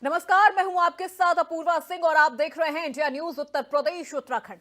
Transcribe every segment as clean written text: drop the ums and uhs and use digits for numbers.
नमस्कार, मैं हूं आपके साथ अपूर्वा सिंह और आप देख रहे हैं इंडिया न्यूज उत्तर प्रदेश उत्तराखंड।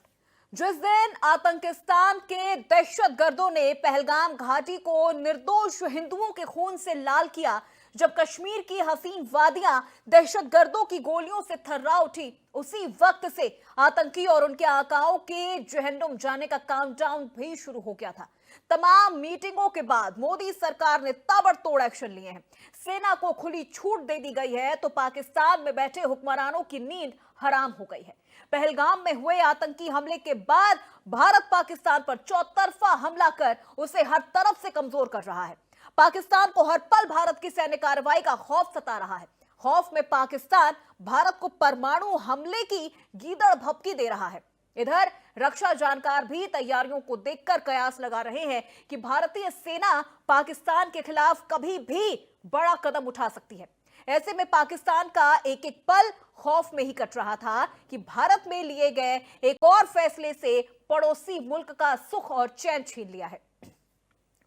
जिस दिन आतंकिस्तान के दहशतगर्दों ने पहलगाम घाटी को निर्दोष हिंदुओं के खून से लाल किया, जब कश्मीर की हसीन वादियां दहशतगर्दों की गोलियों से थर्रा उठी, उसी वक्त से आतंकी और उनके आकाओं के जहन्नुम जाने का काउंटडाउन भी शुरू हो गया था। तमाम मीटिंगों के बाद मोदी सरकार ने ताबड़तोड़ एक्शन लिए हैं। सेना को खुली छूट दे दी गई है तो पाकिस्तान में बैठे हुक्मरानों की नींद हराम हो गई है। पहलगाम में हुए आतंकी हमले के बाद भारत पाकिस्तान पर चौतरफा हमला कर उसे हर तरफ से कमजोर कर रहा है। पाकिस्तान को हर पल भारत की सैन्य कार्रवाई का खौफ सता रहा है। खौफ में पाकिस्तान भारत को परमाणु हमले की गीदड़ भभकी दे रहा है। इधर रक्षा जानकार भी तैयारियों को देखकर कयास लगा रहे हैं कि भारतीय सेना पाकिस्तान के खिलाफ कभी भी बड़ा कदम उठा सकती है। ऐसे में पाकिस्तान का एक एक पल खौफ में ही कट रहा था कि भारत में लिए गए एक और फैसले से पड़ोसी मुल्क का सुख और चैन छीन लिया है।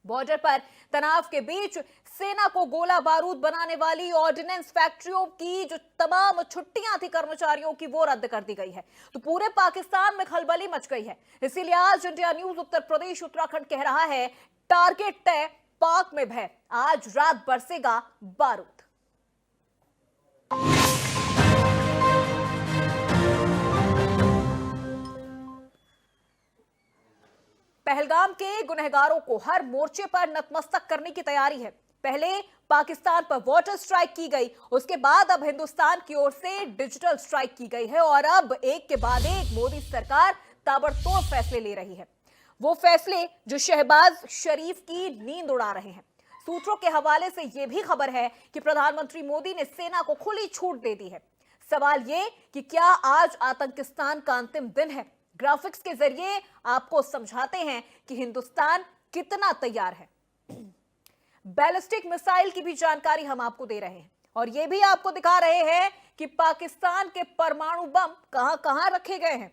बॉर्डर पर तनाव के बीच सेना को गोला बारूद बनाने वाली ऑर्डिनेंस फैक्ट्रियों की जो तमाम छुट्टियां थी कर्मचारियों की, वो रद्द कर दी गई है। तो पूरे पाकिस्तान में खलबली मच गई है। इसीलिए आज इंडिया न्यूज उत्तर प्रदेश उत्तराखंड कह रहा है, टारगेट तय, पाक में भय, आज रात बरसेगा बारूद। पहलगाम के गुनहगारों को हर मोर्चे पर नतमस्तक करने की तैयारी है। पहले पाकिस्तान पर वाटर स्ट्राइक की गई, उसके बाद अब हिंदुस्तान की ओर से डिजिटल स्ट्राइक की गई है और अब एक के बाद एक मोदी सरकार ताबड़तोड़ फैसले ले रही है। वो फैसले जो शहबाज शरीफ की नींद उड़ा रहे हैं। सूत्रों के हवाले से यह भी खबर है कि प्रधानमंत्री मोदी ने सेना को खुली छूट दे दी है। सवाल ये कि क्या आज आतंकिस्तान का अंतिम दिन है? ग्राफिक्स के जरिए आपको समझाते हैं कि हिंदुस्तान कितना तैयार है। बैलिस्टिक मिसाइल की भी जानकारी हम आपको दे रहे हैं और यह भी आपको दिखा रहे हैं कि पाकिस्तान के परमाणु बम कहां-कहां रखे गए हैं।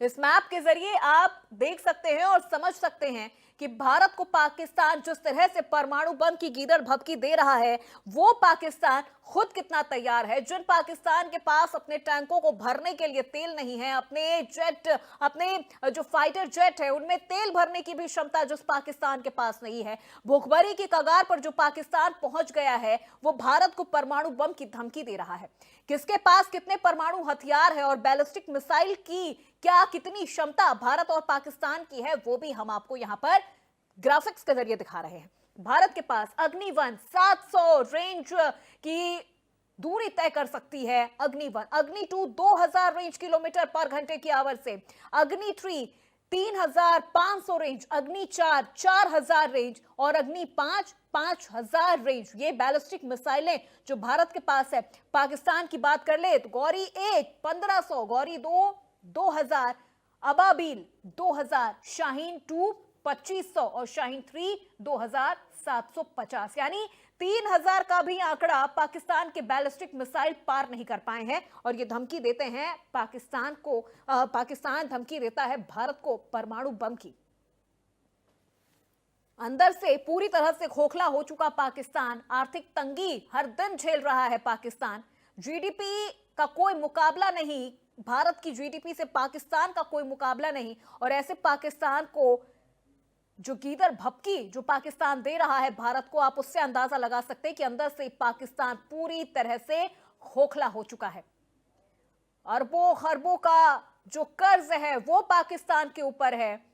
इस मैप के जरिए आप देख सकते हैं और समझ सकते हैं कि भारत को पाकिस्तान जिस तरह से परमाणु बम की गीदड़ भभकी दे रहा है, वो पाकिस्तान खुद कितना तैयार है। जिन पाकिस्तान के पास अपने टैंकों को भरने के लिए तेल नहीं है, अपने जो फाइटर जेट है उनमें तेल भरने की भी क्षमता जिस पाकिस्तान के पास नहीं है, भूखमरी की कगार पर जो पाकिस्तान पहुंच गया है, वो भारत को परमाणु बम की धमकी दे रहा है। किसके पास कितने परमाणु हथियार है और बैलिस्टिक मिसाइल की क्या कितनी क्षमता भारत और पाकिस्तान की है, वो भी हम आपको यहां पर ग्राफिक्स के जरिए दिखा रहे हैं। भारत के पास अग्नि-1 700 रेंज की दूरी तय कर सकती है। अग्नि-1, अग्नि-2 2000 रेंज किलोमीटर पर घंटे की आवर से, अग्नि-3 3500 रेंज, अग्नि-4 4000 रेंज और अग्नि-5 5000 रेंज। ये बैलिस्टिक मिसाइलें जो भारत के पास है। पाकिस्तान की बात कर ले तो गौरी 1 1500, गौरी 2 2000, अबाबील 2000, शाहीन 2 2500 और शाहीन 3 2750, यानी 3000 का भी आंकड़ा पाकिस्तान के बैलिस्टिक मिसाइल पार नहीं कर पाए हैं। और ये धमकी देते हैं पाकिस्तान को, पाकिस्तान धमकी देता है भारत को परमाणु बम की। अंदर से पूरी तरह से खोखला हो चुका पाकिस्तान, आर्थिक तंगी हर दिन झेल रहा है पाकिस्तान। जीडीपी का कोई मुकाबला नहीं, भारत की जीडीपी से पाकिस्तान का कोई मुकाबला नहीं। और ऐसे पाकिस्तान को जो गीदड़ भभकी जो पाकिस्तान दे रहा है भारत को, आप उससे अंदाजा लगा सकते हैं कि अंदर से पाकिस्तान पूरी तरह से खोखला हो चुका है। अरबों खरबों का जो कर्ज है वो पाकिस्तान के ऊपर है।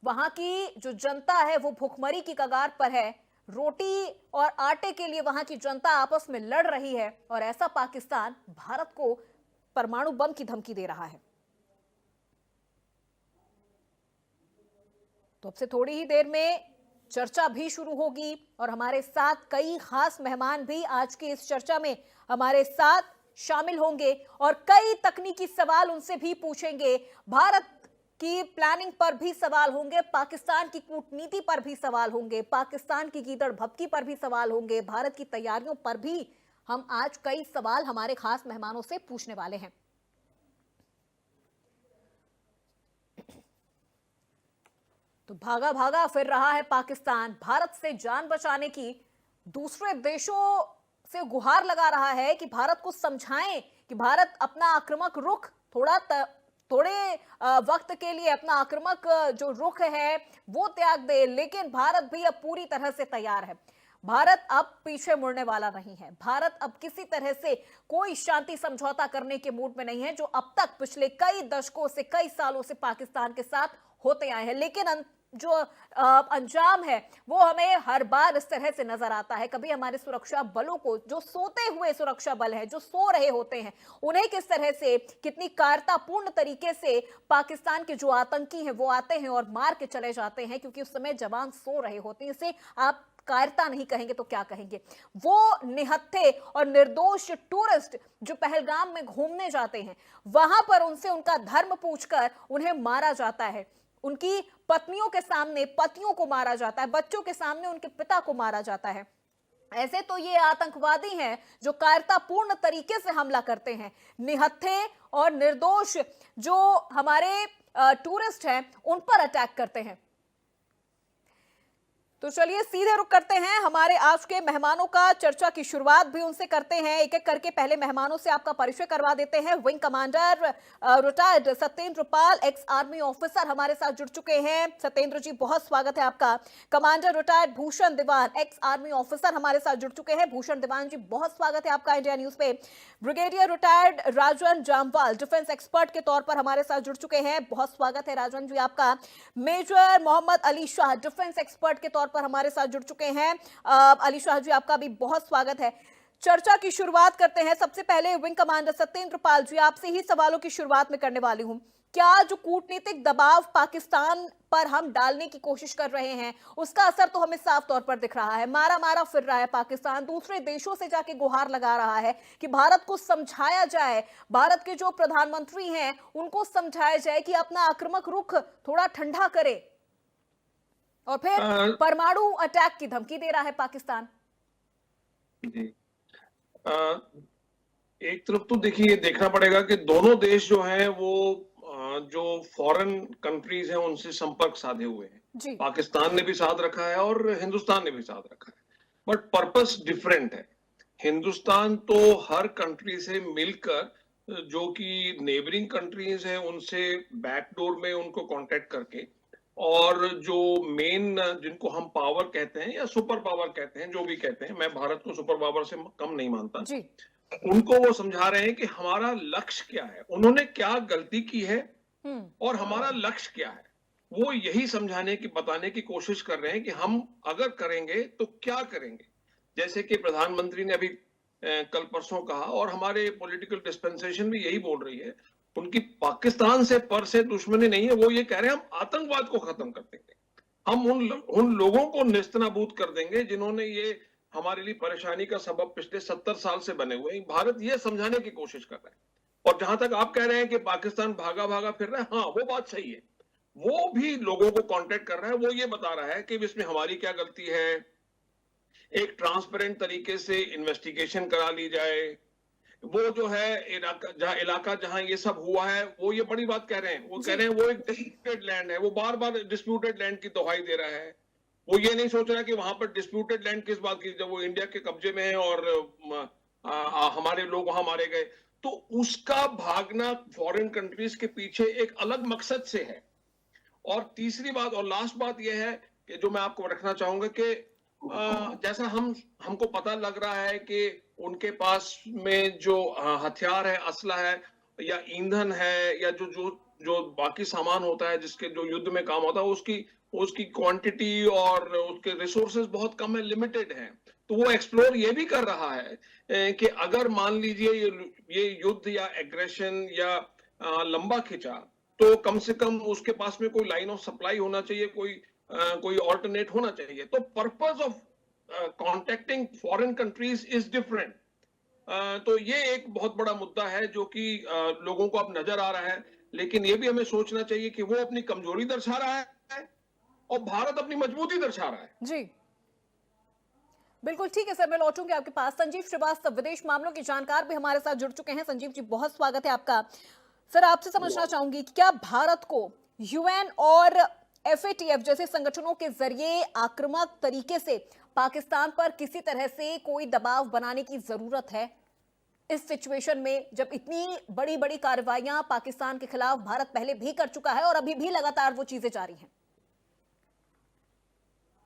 वहां की जो जनता है वो भूखमरी की कगार पर है। रोटी और आटे के लिए वहां की जनता आपस में लड़ रही है और ऐसा पाकिस्तान भारत को परमाणु बम की धमकी दे रहा है। तो अब से थोड़ी ही देर में चर्चा भी शुरू होगी और हमारे साथ कई खास मेहमान भी आज की इस चर्चा में हमारे साथ शामिल होंगे और कई तकनीकी सवाल उनसे भी पूछेंगे। भारत की प्लानिंग पर भी सवाल होंगे, पाकिस्तान की कूटनीति पर भी सवाल होंगे, पाकिस्तान की गीदड़ भभकी पर भी सवाल होंगे, भारत की तैयारियों पर भी हम आज कई सवाल हमारे खास मेहमानों से पूछने वाले हैं। तो भागा भागा फिर रहा है पाकिस्तान। भारत से जान बचाने की दूसरे देशों से गुहार लगा रहा है कि भारत को समझाएं कि भारत अपना आक्रामक रुख थोड़े वक्त के लिए अपना आक्रामक जो रुख है वो त्याग दे, लेकिन भारत भी अब पूरी तरह से तैयार है। भारत अब पीछे मुड़ने वाला नहीं है। भारत अब किसी तरह से कोई शांति समझौता करने के मूड में नहीं है, जो अब तक पिछले कई दशकों से, कई सालों से पाकिस्तान के साथ होते आए हैं। लेकिन जो अंजाम है वो हमें हर बार इस तरह से नजर आता है। कभी हमारे सुरक्षा बलों को, जो सोते हुए सुरक्षा बल हैं, जो सो रहे होते हैं, उन्हें किस तरह से, कितनी कायरतापूर्ण तरीके से पाकिस्तान के जो आतंकी हैं वो आते हैं और मार के चले जाते हैं, क्योंकि उस समय जवान सो रहे होते हैं। इसे आप कायरता नहीं कहेंगे तो क्या कहेंगे। वो निहत्थे और निर्दोष टूरिस्ट जो पहलगाम में घूमने जाते हैं, वहां पर उनसे उनका धर्म पूछकर उन्हें मारा जाता है। उनकी पत्नियों के सामने पतियों को मारा जाता है, बच्चों के सामने उनके पिता को मारा जाता है। ऐसे तो ये आतंकवादी हैं जो कायरतापूर्ण तरीके से हमला करते हैं। निहत्थे और निर्दोष जो हमारे टूरिस्ट हैं उन पर अटैक करते हैं। तो चलिए सीधे रुक करते हैं हमारे आज के मेहमानों का, चर्चा की शुरुआत भी उनसे करते हैं। एक एक करके पहले मेहमानों से आपका परिचय करवा देते हैं। विंग कमांडर रिटायर्ड सत्येंद्र पाल, एक्स आर्मी ऑफिसर हमारे साथ जुड़ चुके हैं। सत्येंद्र जी बहुत स्वागत है आपका। कमांडर रिटायर्ड भूषण दीवान, एक्स आर्मी ऑफिसर हमारे साथ जुड़ चुके हैं। भूषण दीवान जी बहुत स्वागत है आपका इंडिया न्यूज पे। ब्रिगेडियर रिटायर्ड राजन जामवाल, डिफेंस एक्सपर्ट के तौर पर हमारे साथ जुड़ चुके हैं। बहुत स्वागत है राजन जी आपका। Major Mohammad Ali Shah, defence expert के तौर पर हमारे साथ जुड़ चुके हैं। अली शाह जी आपका भी बहुत स्वागत है। चर्चा की शुरुआत करते हैं। सबसे पहले विंग कमांडर सत्येंद्र पाल जी, आपसे ही सवालों की शुरुआत में करने वाली हूं। क्या जो कूटनीतिक दबाव पाकिस्तान पर हम डालने की कोशिश कर रहे हैं, उसका असर तो हमें साफ तौर पर दिख रहा है। मारा मारा फिर रहा है पाकिस्तान, दूसरे देशों से जाके गुहार लगा रहा है कि भारत को समझाया जाए, भारत के जो प्रधानमंत्री हैं उनको समझाया जाए कि अपना आक्रामक रुख थोड़ा ठंडा करे, और फिर परमाणु अटैक की धमकी दे रहा है पाकिस्तान। जी एक तरफ तो देखिए ये देखना पड़ेगा कि दोनों देश जो हैं वो जो फॉरेन कंट्रीज हैं उनसे संपर्क साधे हुए हैं। पाकिस्तान ने भी साथ रखा है और हिंदुस्तान ने भी साथ रखा है, बट पर्पस डिफरेंट है। हिंदुस्तान तो हर कंट्री से मिलकर जो कि नेबरिंग कंट्रीज हैं उनसे बैकडोर में उनको कांटेक्ट करके, और जो मेन जिनको हम पावर कहते हैं या सुपर पावर कहते हैं, जो भी कहते हैं, मैं भारत को सुपर पावर से कम नहीं मानता जी। उनको वो समझा रहे हैं कि हमारा लक्ष्य क्या है, उन्होंने क्या गलती की है और हमारा लक्ष्य क्या है। वो यही समझाने की, बताने की कोशिश कर रहे हैं कि हम अगर करेंगे तो क्या करेंगे। जैसे कि प्रधानमंत्री ने अभी कल परसों कहा, और हमारे पॉलिटिकल डिस्पेंसेशन भी यही बोल रही है, उनकी पाकिस्तान से पर से दुश्मनी नहीं है। वो ये कह रहे हैं हम आतंकवाद को खत्म कर देंगे, हम उन लोगों को नेस्तनाबूद कर देंगे जिन्होंने ये हमारे लिए परेशानी का सबब पिछले 70 साल से बने हुए हैं। भारत ये समझाने की कोशिश कर रहा है। और जहां तक आप कह रहे हैं कि पाकिस्तान भागा भागा फिर रहा है, हाँ वो बात सही है। वो भी लोगों को कांटेक्ट कर रहा है, वो ये बता रहा है कि इसमें हमारी क्या गलती है, एक ट्रांसपेरेंट तरीके से इन्वेस्टिगेशन करा ली जाए। वो जो है इलाका जहां ये सब हुआ है, वो ये बड़ी बात कह रहे हैं। वो कह रहे हैं वो एक डिस्प्यूटेड लैंड है, वो बार बार डिस्प्यूटेड लैंड की दोहाई दे रहा है। वो ये नहीं सोच रहा कि वहां पर डिस्प्यूटेड लैंड किस बात की, जब वो इंडिया के कब्जे में है और हमारे लोग वहां मारे गए। तो उसका भागना फॉरेन कंट्रीज के पीछे एक अलग मकसद से है। और तीसरी बात और लास्ट बात यह है कि जो मैं आपको रखना चाहूंगा कि जैसा हमको पता लग रहा है कि उनके पास में जो हथियार है, असला है या ईंधन है या जो बाकी सामान होता है जिसके जो युद्ध में काम होता है, उसकी क्वांटिटी और उसके रिसोर्सेज बहुत कम है, लिमिटेड है। तो वो एक्सप्लोर ये भी कर रहा है कि अगर मान लीजिए ये युद्ध या एग्रेशन या लंबा खिंचा, तो कम से कम उसके पास में कोई लाइन ऑफ सप्लाई होना चाहिए, कोई ऑल्टरनेट होना चाहिए। तो purpose of contacting foreign countries is different. तो ये एक बहुत बड़ा मुद्दा है जो कि लोगों को अब नजर आ रहा है। लेकिन ये भी हमें सोचना चाहिए कि वो अपनी कमजोरी दर्शा रहा है और भारत अपनी मजबूती दर्शा रहा है। जी बिल्कुल ठीक है सर, मैं लौटूंगी आपके पास। संजीव श्रीवास्तव, विदेश मामलों के जानकार, भी हमारे साथ जुड़ चुके हैं। संजीव जी बहुत स्वागत है आपका। सर आपसे समझना चाहूंगी कि क्या भारत को यूएन और एफएटीएफ जैसे संगठनों के जरिए आक्रामक तरीके से पाकिस्तान पर किसी तरह से कोई दबाव बनाने की जरूरत है इस सिचुएशन में, जब इतनी बड़ी बड़ी कार्रवाइयां पाकिस्तान के खिलाफ भारत पहले भी कर चुका है और अभी भी लगातार वो चीजें जारी हैं?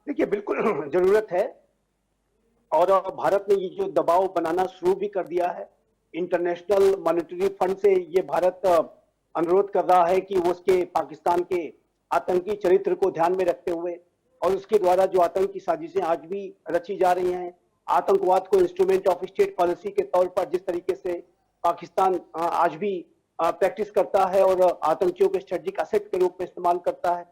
देखिए, बिल्कुल जरूरत है। और भारत ने ये जो दबाव बनाना शुरू भी कर दिया है। इंटरनेशनल मॉनेटरी फंड से ये भारत अनुरोध कर रहा है कि वो उसके पाकिस्तान के आतंकी चरित्र को ध्यान में रखते हुए और उसके द्वारा जो आतंकी साजिशें आज भी रची जा रही हैं, आतंकवाद को इंस्ट्रूमेंट ऑफ स्टेट पॉलिसी के तौर पर जिस तरीके से पाकिस्तान आज भी प्रैक्टिस करता है और आतंकियों के स्ट्रेटेजिक असेट के रूप में इस्तेमाल करता है,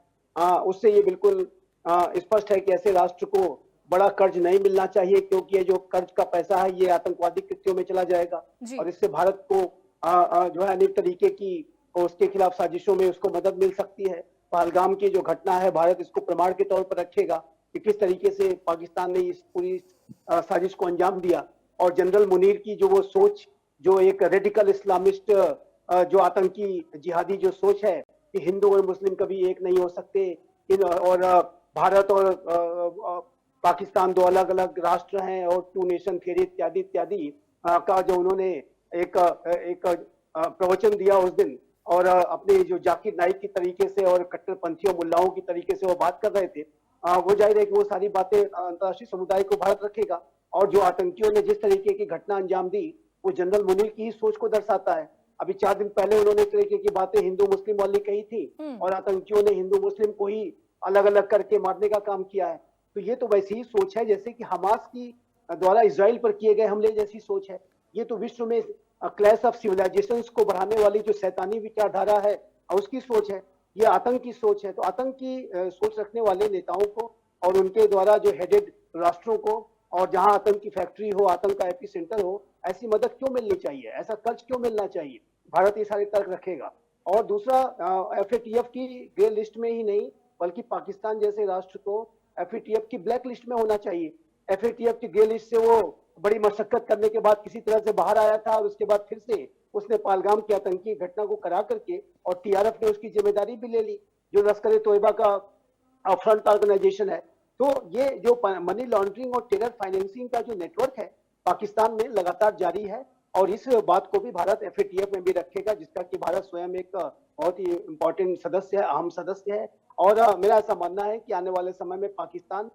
उससे ये बिल्कुल स्पष्ट है कि ऐसे राष्ट्र को बड़ा कर्ज नहीं मिलना चाहिए, क्योंकि ये जो कर्ज का पैसा है ये आतंकवादी कृत्यों में चला जाएगा और इससे भारत को जो है अनेक तरीके की उसके खिलाफ साजिशों में उसको मदद मिल सकती है। पहलगाम की जो घटना है, भारत इसको प्रमाण के तौर पर रखेगा कि किस तरीके से पाकिस्तान ने इस पूरी साजिश को अंजाम दिया। और जनरल मुनीर की जो वो सोच, जो एक रेडिकल इस्लामिस्ट जो आतंकी जिहादी जो सोच है कि हिंदू और मुस्लिम कभी एक नहीं हो सकते, और भारत और पाकिस्तान दो अलग अलग राष्ट्र हैं और टू नेशन थ्योरी इत्यादि इत्यादि का जो उन्होंने एक प्रवचन दिया उस दिन, और अपने जो जाकिर नाइक की तरीके से और कट्टरपंथियों मुल्लाओं की तरीके से वो बात कर रहे थे, वो जाहिर है कि वो सारी बातें अंतर्राष्ट्रीय समुदाय को भारत रखेगा। और जो आतंकियों ने जिस तरीके की घटना अंजाम दी वो जनरल मुनीर की ही सोच को दर्शाता है। अभी 4 दिन पहले उन्होंने इस तरीके की बातें हिंदू मुस्लिम वाली कही थी और आतंकियों ने हिंदू मुस्लिम को ही अलग अलग करके मारने का काम किया है। तो ये तो वैसी ही सोच है जैसे कि हमास की द्वारा इजराइल पर किए गए हमले जैसी सोच है। ये तो विश्व में क्लैश ऑफ सिविलाइजेशंस को बढ़ाने वाली जो शैतानी विचारधारा है उसकी सोच है, ये आतंक की सोच है। तो आतंक की सोच रखने वाले नेताओं को और उनके द्वारा जो हेडेड राष्ट्रों को, और जहां आतंक की फैक्ट्री हो, आतंक का एपी सेंटर हो, ऐसी मदद क्यों मिलनी चाहिए, ऐसा कर्ज क्यों मिलना चाहिए? भारत ये सारे तर्क रखेगा। और दूसरा, एफएटीएफ की ग्रे लिस्ट में ही नहीं बल्कि पाकिस्तान जैसे राष्ट्र को एफएटीएफ की ब्लैक लिस्ट में होना चाहिए। एफएटीएफ की ग्रे लिस्ट से वो बड़ी मशक्कत करने के बाद किसी तरह से बाहर आया था और उसके बाद फिर से उसने पहलगाम की आतंकी घटना को करा करके, और टीआरएफ ने उसकी जिम्मेदारी भी ले ली, जो लश्कर तोयबा का फ्रंट ऑर्गेनाइजेशन है। तो ये जो मनी लॉन्ड्रिंग और टेरर फाइनेंसिंग का जो नेटवर्क है पाकिस्तान में लगातार जारी है, और इस बात को भी भारत एफएटीएफ में भी रखेगा, जिसका कि भारत स्वयं एक बहुत ही इंपॉर्टेंट सदस्य है, अहम सदस्य है। और मेरा ऐसा मानना है कि आने वाले समय में पाकिस्तान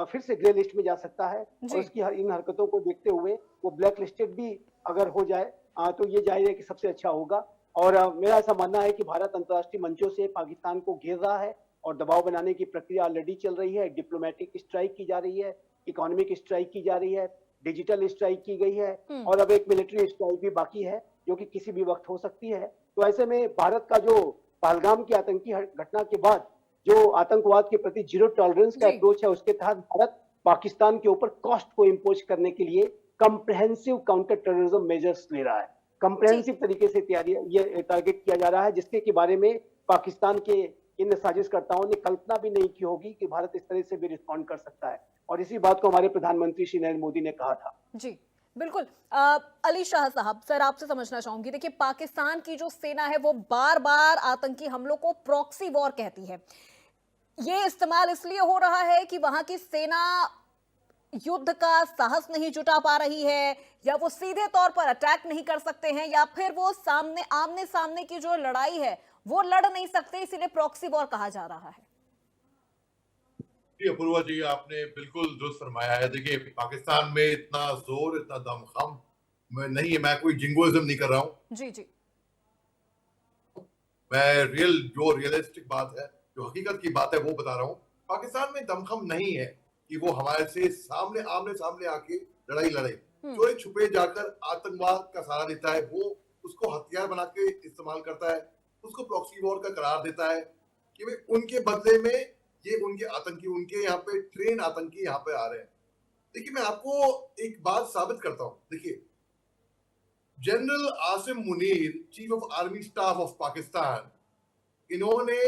फिर से ग्रे लिस्ट में जा सकता है, और उसकी इन हरकतों को देखते हुए वो ब्लैक लिस्टेड भी अगर हो जाए तो ये जाहिर है कि सबसे अच्छा होगा। और मेरा ऐसा मानना है कि भारत अंतर्राष्ट्रीय मंचों से पाकिस्तान को घेर रहा है और दबाव बनाने की प्रक्रिया ऑलरेडी चल रही है। डिप्लोमेटिक स्ट्राइक की जा रही है, इकोनॉमिक स्ट्राइक की जा रही है, डिजिटल स्ट्राइक की गई है, और अब एक मिलिट्री स्ट्राइक भी बाकी है जो कि किसी भी वक्त हो सकती है। तो ऐसे में भारत का जो पहलगाम की आतंकी घटना के बाद जो आतंकवाद के प्रति जीरो टॉलरेंस का अप्रोच है, उसके तहत भारत पाकिस्तान के ऊपर कॉस्ट को इम्पोज करने के लिए कंप्रहेंसिव काउंटर टेररिज्म मेजर्स ले रहा है। कंप्रहेंसिव तरीके से तैयारी ये टारगेट किया जा रहा है, जिसके के बारे में पाकिस्तान के इन साजिशकर्ताओं ने कल्पना भी नहीं की होगी कि भारत इस तरह से भी रिस्पॉन्ड कर सकता है। और इसी बात को हमारे प्रधानमंत्री श्री नरेंद्र मोदी ने कहा था। जी बिल्कुल। अली शाह साहब, सर आपसे समझना चाहूंगी, देखिए पाकिस्तान की जो सेना है वो बार बार आतंकी हमलों को प्रॉक्सी वॉर कहती है। ये इस्तेमाल इसलिए हो रहा है कि वहां की सेना युद्ध का साहस नहीं जुटा पा रही है, या वो सीधे तौर पर अटैक नहीं कर सकते हैं, या फिर वो सामने आमने सामने की जो लड़ाई है वो लड़ नहीं सकते, इसीलिए प्रॉक्सी वॉर कहा जा रहा है। जी अपूर्वा जी, आपने बिल्कुल दुरुस्त फरमाया है। देखिए पाकिस्तान में इतना जोर, इतना दमखम नहीं है, मैं कोई जिंगोइज्म नहीं कर रहा हूँ। जी जी, मैं जो रियलिस्टिक बात है, जो हकीकत की बात है वो बता रहा हूँ। पाकिस्तान में दमखम नहीं है कि वो हमारे से आमने सामने आके लड़ाई लड़े। चोरी छुपे जाकर आतंकवाद का सहारा लेता है, वो उसको हथियार बना के इस्तेमाल करता है, उसको प्रॉक्सी वॉर का करार देता है कि भाई उनके बदले में ये उनके आतंकी, उनके यहाँ पे ट्रेन आतंकी यहाँ पे आ रहे हैं। देखिए मैं आपको एक बात साबित करता हूँ। देखिए general Asim Munir, chief of army staff of Pakistan, इन्होंने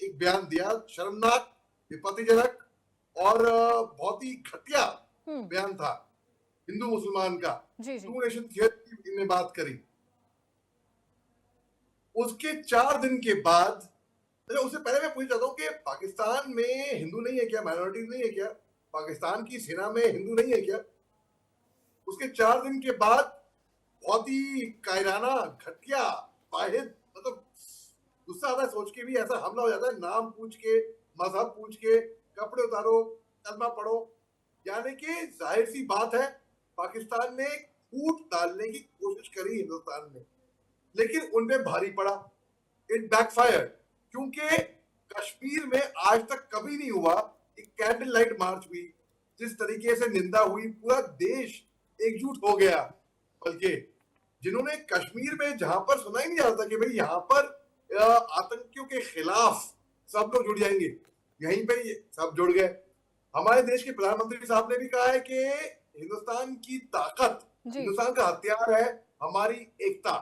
एक बयान दिया, शर्मनाक, विपत्तिजनक और बहुत ही घटिया बयान था हिंदू मुसलमान का। टू नेशन थियरी की इन्हें बात करी। उसके 4 दिन के बाद अच्छा, उससे पहले मैं पूछ चाहता हूँ कि पाकिस्तान में हिंदू नहीं है क्या, माइनॉरिटीज नहीं है क्या, पाकिस्तान की सेना में हिंदू नहीं है क्या? उसके 4 दिन के बाद बहुत ही कायराना, घटिया, वाहिद, मतलब गुस्सा आता है सोच के भी, ऐसा हमला हो जाता है नाम पूछ के, मजहब पूछ के, कपड़े उतारो, कलमा पढ़ो। यानी कि जाहिर सी बात है, पाकिस्तान ने फूट डालने की कोशिश करी हिंदुस्तान ने, लेकिन उनपे भारी पड़ा, इट बैकफायर। क्योंकि कश्मीर में आज तक कभी नहीं हुआ एक कैंडल लाइट मार्च हुई, जिस तरीके से निंदा हुई, पूरा देश एकजुट हो गया। बल्कि जिन्होंने कश्मीर में, जहां पर सुना ही नहीं जा रहा था कि भाई यहाँ पर आतंकियों के खिलाफ सब लोग जुड़ जाएंगे, यहीं पे सब जुड़ गए। हमारे देश के प्रधानमंत्री साहब ने भी कहा है कि हिंदुस्तान की ताकत, हिंदुस्तान का हथियार है हमारी एकता।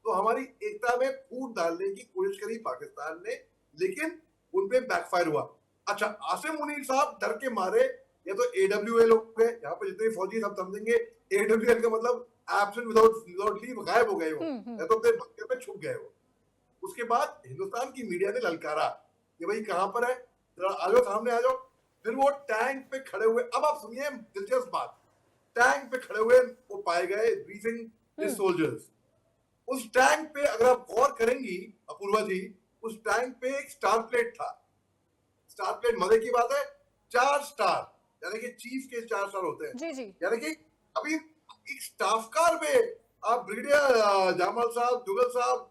तो हमारी एकता में फूट डालने की कोशिश करी पाकिस्तान ने, लेकिन उनपे बैकफायर हुआ। अच्छा, आसिम मुनीर साहब डर के मारे, या तो AWL हो गए, यहाँ पे जितने फौजी सब समझेंगे AWL का मतलब एब्सेंट विदाउट लीव, गायब हो गए हो, या तो अपने बंकर में छुप गए हो। उसके बाद हिंदुस्तान की मीडिया ने ललकारा कि भाई कहां पर है, जरा आ जाओ, सामने आ जाओ। फिर वो टैंक पे खड़े हुए, अब आप सुनिए दिलचस्प बात, टैंक पे खड़े हुए वो पाए गए ब्रीफिंग सोल्जर्स। उस टैंक पे अगर आप गौर करेंगी अपूर्वा जी, उस टैंक पे एक स्टार प्लेट था। स्टार प्लेट मजे की बात है, 4 स्टार, यानी कि चीफ के 4 स्टार होते हैं। जी जी। यानी कि अभी एक स्टाफ कार में आप ब्रिगेडियर जामल साहब, जुगल साहब,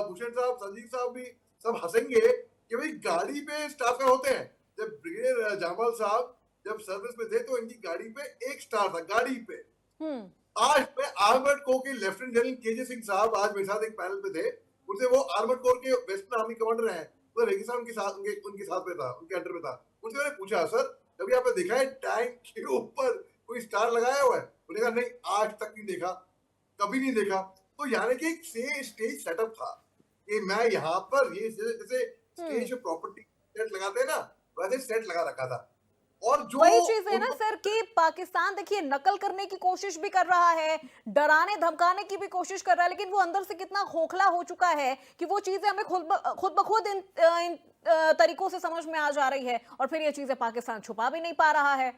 भूषण साहब, संजीव साहब भी सब हंसेंगे कि भाई गाड़ी पे स्टाफ कार होते हैं। जब ब्रिगेडियर जामल साहब जब सर्विस में थे तो इनकी गाड़ी पे 1 स्टार था, गाड़ी पे। आज मैं आर्मर्ड कोर के लेफ्टिनेंट जनरल KJ सिंह साहब आज मेरे साथ एक पैनल पे थे, उनसे, वो आर्मर्ड कोर के वेस्टर्न आर्मी कमांडर हैं, तो रेगिस्तान उनके साथ में था, उनके अंडर में था। उनसे मैंने पूछा, सर कभी आपने देखा है टैंक के ऊपर कोई स्टार लगाया हुआ है? उन्होंने कहा नहीं, आज तक नहीं देखा, कभी नहीं देखा। तो यानी कि एक स्टेज सेटअप था कि मैं यहाँ पर, ये जैसे स्टेज प्रॉपर्टी सेट लगाते हैं ना, वैसे सेट लगा रखा था। और जो वही चीज है ना सर कि पाकिस्तान देखिए नकल करने की कोशिश भी कर रहा है, डराने धमकाने की भी कोशिश कर रहा है, लेकिन वो अंदर से कितना खोखला हो चुका है कि वो चीजें हमें खुद ब खुद इन तरीकों से समझ में आ जा रही है, और फिर ये चीजें पाकिस्तान छुपा भी नहीं पा रहा है।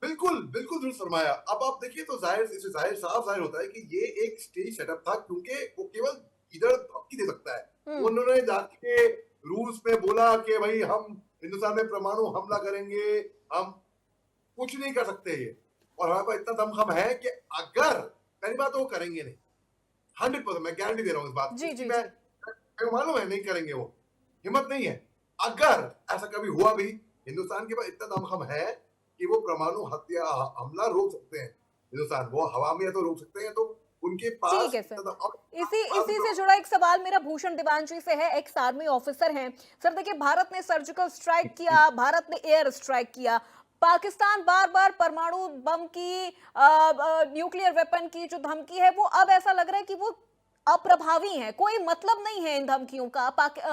बिल्कुल बिल्कुल दुरुस्त फरमाया। अब आप देखिए तो साफ जाहिर होता है कि ये एक स्टेज सेटअप था, क्योंकि वो केवल इधर धमकी दे सकता है। उन्होंने जाके रूस में बोला कि भाई हम हिंदुस्तान में परमाणु हमला करेंगे, हम कुछ नहीं कर सकते ये, और हमारे पास इतना दमखम है कि अगर, पहली बात तो वो करेंगे नहीं, 100%, मैं गारंटी दे रहा हूँ इस बात की, मैं मालूम है नहीं करेंगे, वो हिम्मत नहीं है। अगर ऐसा कभी हुआ भी, हिंदुस्तान के पास इतना दमखम है कि वो परमाणु हत्या हमला रोक सकते हैं। हिंदुस्तान वो हवा में तो रोक सकते हैं, तो उनके पास ठीक है सर। इसी से जुड़ा एक सवाल मेरा भूषण दिवानजी से है, एक्स आर्मी ऑफिसर हैं। सर देखिए, भारत ने सर्जिकल स्ट्राइक किया, भारत ने एयर स्ट्राइक किया, पाकिस्तान बार बार परमाणु बम की, न्यूक्लियर वेपन की जो धमकी है, वो अब ऐसा लग रहा है कि वो अप्रभावी है, कोई मतलब नहीं है इन धमकियों का।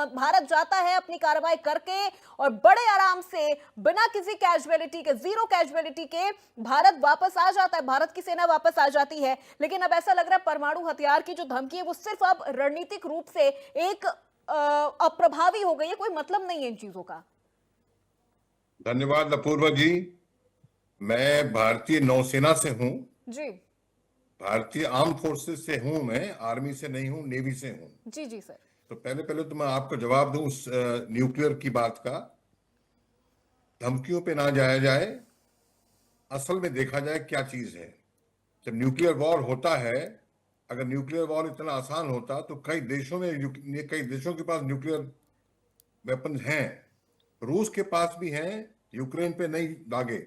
भारत जाता है अपनी कार्रवाई करके और बड़े आराम से, बिना किसी कैजुअलिटी के, जीरो कैजुअलिटी के भारत वापस आ जाता है, भारत की सेना वापस आ जाती है। लेकिन अब ऐसा लग रहा है परमाणु हथियार की जो धमकी है वो सिर्फ अब रणनीतिक रूप से एक अप्रभावी हो गई है, कोई मतलब नहीं है इन चीजों का। धन्यवाद अपूर्वा जी। मैं भारतीय नौसेना से हूं जी, भारतीय आर्म फोर्सेस से हूं, मैं आर्मी से नहीं हूं, नेवी से हूं। जी जी सर। तो पहले तो मैं आपको जवाब दूं उस न्यूक्लियर की बात का। धमकियों पे ना जाया जाए, असल में देखा जाए क्या चीज है। जब न्यूक्लियर वॉर होता है, अगर न्यूक्लियर वॉर इतना आसान होता तो कई देशों के पास न्यूक्लियर वेपन हैं। रूस के पास भी हैं, यूक्रेन पे नहीं दागे,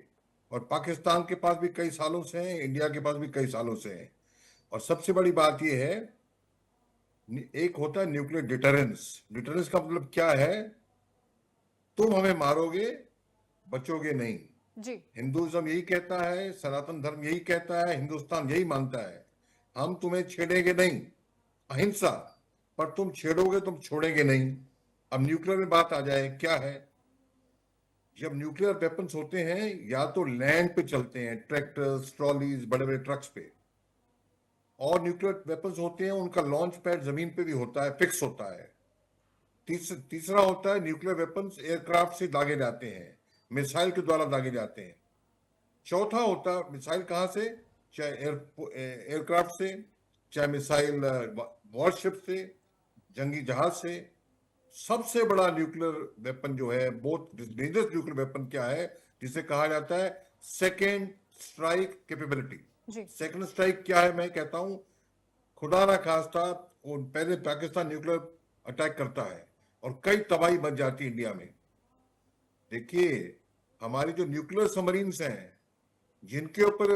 और पाकिस्तान के पास भी कई सालों से हैं, इंडिया के पास भी कई सालों से हैं। और सबसे बड़ी बात यह है, एक होता है न्यूक्लियर डिटरेंस। डिटरेंस का मतलब क्या है? तुम हमें मारोगे, बचोगे नहीं। जी, हिंदुइज्म यही कहता है, सनातन धर्म यही कहता है, हिंदुस्तान यही मानता है, हम तुम्हें छेड़ेंगे नहीं, अहिंसा, पर तुम छेड़ोगे, तुम छोड़ेंगे नहीं। अब न्यूक्लियर में बात आ जाए, क्या है? जब न्यूक्लियर वेपन्स होते हैं, या तो लैंड पे चलते हैं, ट्रैक्टर्स, ट्रॉलीज, बड़े बड़े ट्रक्स पे, और न्यूक्लियर वेपन्स होते हैं उनका लॉन्च पैड जमीन पे भी होता है, फिक्स होता है। तीसरा होता है न्यूक्लियर वेपन्स एयरक्राफ्ट से दागे जाते हैं, मिसाइल के द्वारा दागे जाते हैं। चौथा होता है मिसाइल कहां से, चाहे एयरक्राफ्ट से, चाहे मिसाइल वॉरशिप से, जंगी जहाज से। सबसे बड़ा न्यूक्लियर वेपन जो है, बहुत डेंजरस न्यूक्लियर वेपन क्या है, जिसे कहा जाता है second strike capability. Second strike क्या है, मैं कहता हूं खुदा ना खास्ता वो पहले पाकिस्तान न्यूक्लियर अटैक करता है और कई तबाही बच जाती है इंडिया में। देखिए हमारी जो न्यूक्लियर सबमरीन्स हैं, जिनके ऊपर